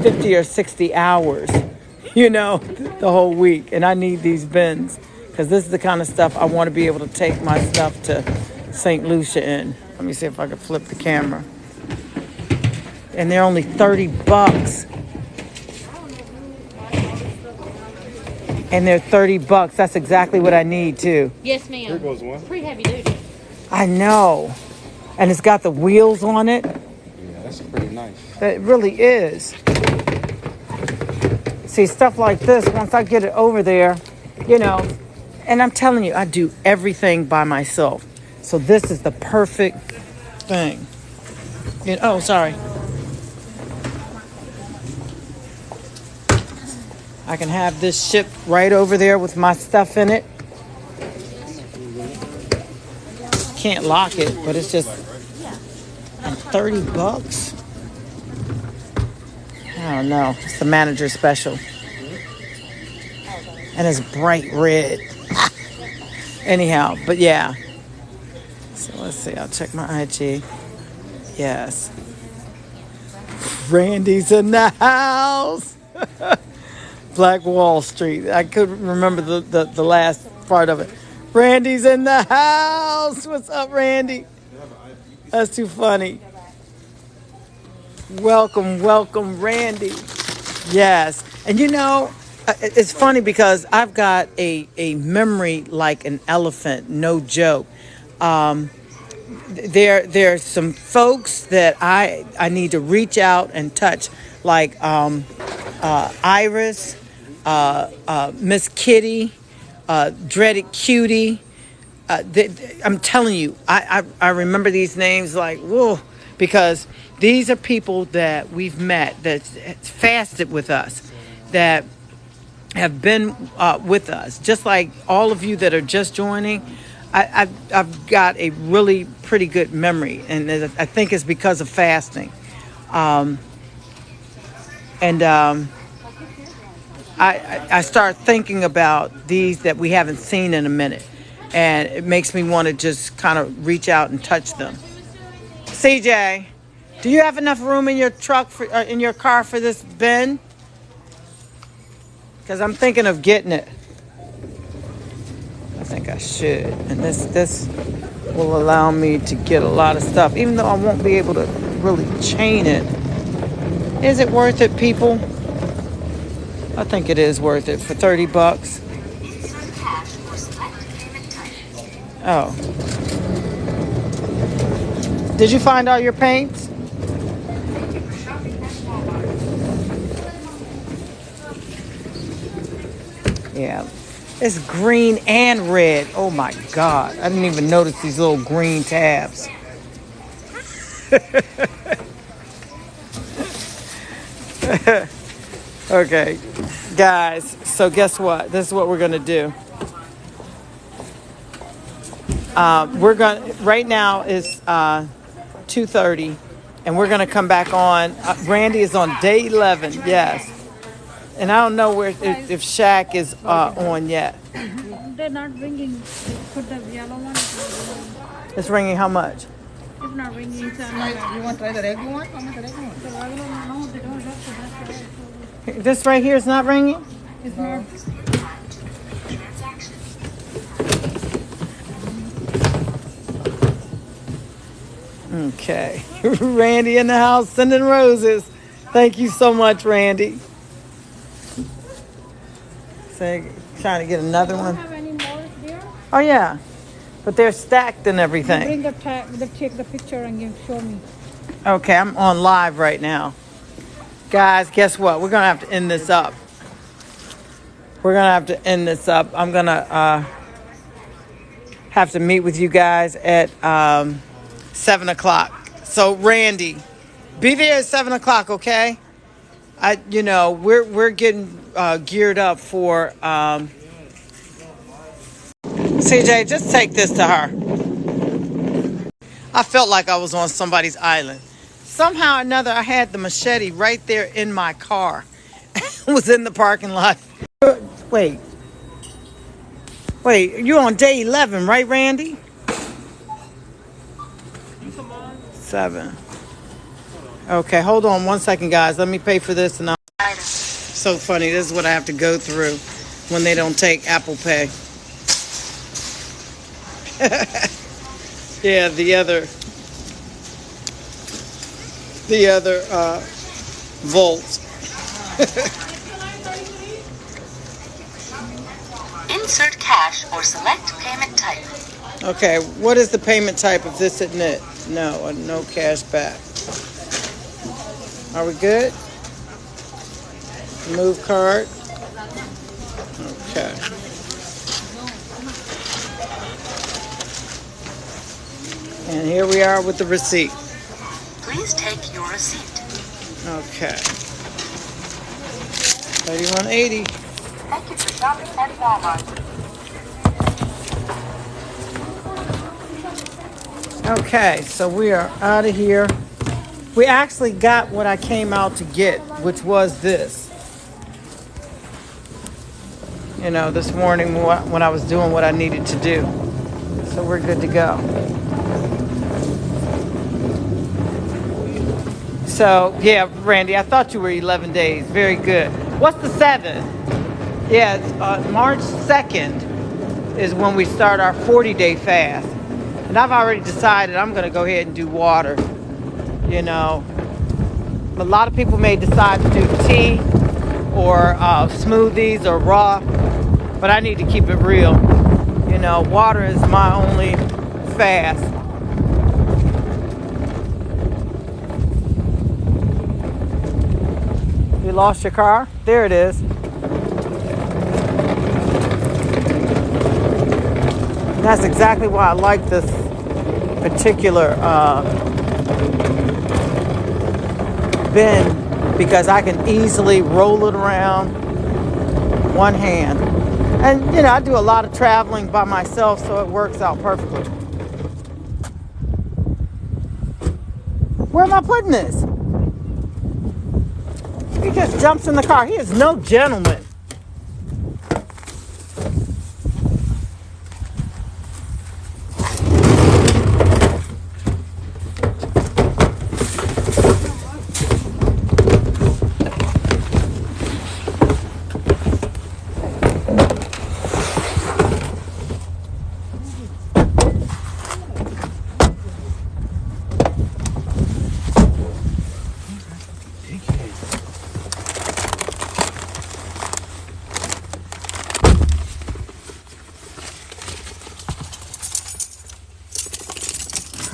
50 or 60 hours, the whole week. And I need these bins, because this is the kind of stuff I want to be able to take my stuff to St. Lucia in. Let me see if I can flip the camera. And they're only $30. And they're $30. That's exactly what I need too. Yes, ma'am. Here goes one. Pretty heavy duty. I know. And it's got the wheels on it. Yeah, that's pretty nice. It really is. See, stuff like this, once I get it over there, and I'm telling you, I do everything by myself. So this is the perfect thing. Oh, sorry. I can have this shipped right over there with my stuff in it. Can't lock it, but it's just $30. I don't know. It's the manager special. And it's bright red. Anyhow, but yeah. So let's see. I'll check my IG. Yes. Randy's in the house. Black Wall Street. I couldn't remember the last part of it. Randy's in the house. What's up, Randy? That's too funny. Welcome, Randy. Yes. And it's funny because I've got a memory like an elephant, no joke. There's some folks that I need to reach out and touch, like Iris, Miss Kitty, Dreaded Cutie. I'm telling you, I remember these names like, whoa, because these are people that we've met, that's fasted with us, that have been with us. Just like all of you that are just joining, I've got a really pretty good memory, and I think it's because of fasting. I start thinking about these that we haven't seen in a minute, and it makes me want to just kind of reach out and touch them. CJ, do you have enough room in your truck in your car for this bin? Because I'm thinking of getting it. I think I should, and this will allow me to get a lot of stuff, even though I won't be able to really chain it. Is it worth it, people? I think it is worth it for $30. Oh. Did you find all your paints? Yeah. It's green and red. Oh my God. I didn't even notice these little green tabs. Okay, guys, so guess what? This is what we're gonna do. Right now is 2:30, and we're gonna come back on. Randy is on day 11, yes. And I don't know where if Shaq is on yet. They're not ringing. They put the yellow one. It's ringing how much? It's not ringing. It's You want to try the regular one? I'm not the regular one. the regular one. No, they don't have to. That's right. This right here is not ringing? It's not. Okay. Randy in the house sending roses. Thank you so much, Randy. So, trying to get another Don't one. have any more there. Oh, yeah. But they're stacked and everything. Bring the take the picture and show me. Okay, I'm on live right now. Guys, guess what? We're going to have to end this up. We're going to have to end this up. I'm going to have to meet with you guys at 7 o'clock. So, Randy, be there at 7 o'clock, okay? We're getting geared up for... CJ, just take this to her. I felt like I was on somebody's island. Somehow or another, I had the machete right there in my car. It was in the parking lot. Wait, you're on day 11, right, Randy? 7. Okay, hold on 1 second, guys. Let me pay for this. And so funny. This is what I have to go through when they don't take Apple Pay. Yeah, the other Volt. Insert cash or select payment type. Okay, what is the payment type if this isn't it? No, no cash back. Are we good? Move card. Okay. And here we are with the receipt. Please take your receipt. Okay. 3180. Thank you for shopping at Walmart. Okay, so we are out of here. We actually got what I came out to get, which was this. This morning when I was doing what I needed to do. So we're good to go. So, yeah, Randy, I thought you were 11 days. Very good. What's the 7th? Yeah, it's, March 2nd is when we start our 40-day fast. And I've already decided I'm going to go ahead and do water. A lot of people may decide to do tea or smoothies or raw, but I need to keep it real. Water is my only fast. You lost your car? There it is. That's exactly why I like this particular bin, because I can easily roll it around one hand. And, I do a lot of traveling by myself, so it works out perfectly. Where am I putting this? He just jumps in the car. He is no gentleman.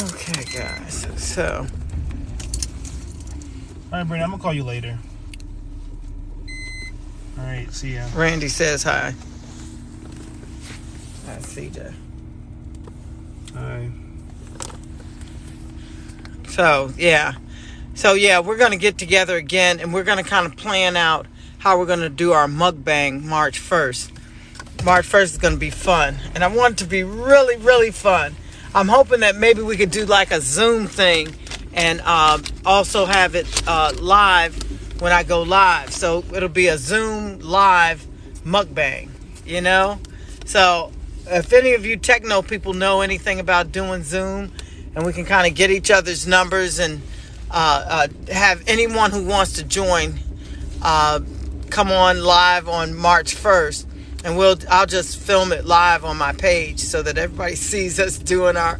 Okay, guys. So. All right, Brandon, I'm gonna call you later. All right, see ya. Randy says hi. That's CJ. Hi. So, yeah, we're going to get together again, and we're going to kind of plan out how we're going to do our mukbang March 1st. March 1st is going to be fun, and I want it to be really, really fun. I'm hoping that maybe we could do like a Zoom thing and also have it live when I go live. So it'll be a Zoom live mukbang, you know? So if any of you techno people know anything about doing Zoom, and we can kind of get each other's numbers and have anyone who wants to join come on live on March 1st, and I'll just film it live on my page so that everybody sees us doing our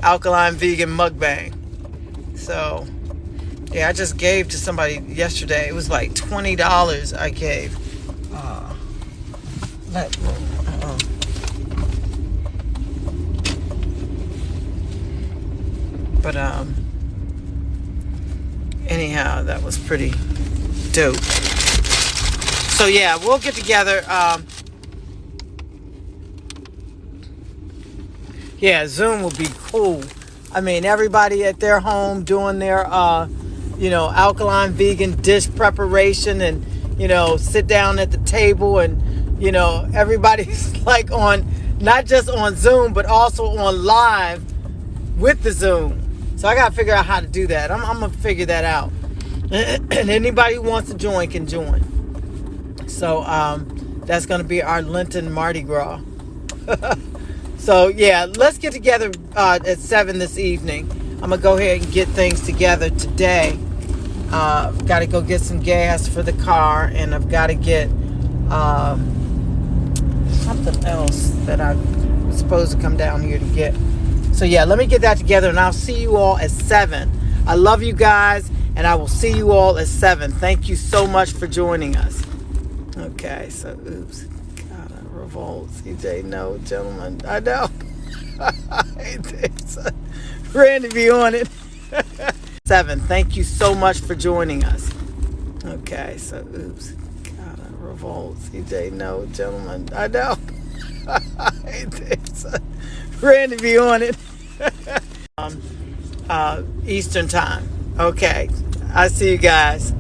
alkaline vegan mukbang. So yeah, I just gave to somebody yesterday. It was like $20 I gave. But anyhow, that was pretty dope. So yeah, we'll get together. Yeah, Zoom will be cool. I mean, everybody at their home doing their alkaline vegan dish preparation, and sit down at the table, and everybody's like on, not just on Zoom but also on live with the Zoom. So I gotta figure out how to do that. I'm gonna figure that out. And anybody who wants to join can join. So that's gonna be our Lenten Mardi Gras. So yeah, let's get together at 7 this evening. I'm gonna go ahead and get things together today. Got to go get some gas for the car, and I've got to get something else that I'm supposed to come down here to get. So yeah, let me get that together, and I'll see you all at 7. I love you guys, and I will see you all at 7. Thank you so much for joining us. Okay, so oops. God, I revolt. CJ, no, gentlemen. I know. Randy be on it. 7. Thank you so much for joining us. Okay, so oops. God, I revolt. CJ, no, gentlemen. I know. Randy be on it. Eastern time. Okay, I see you guys.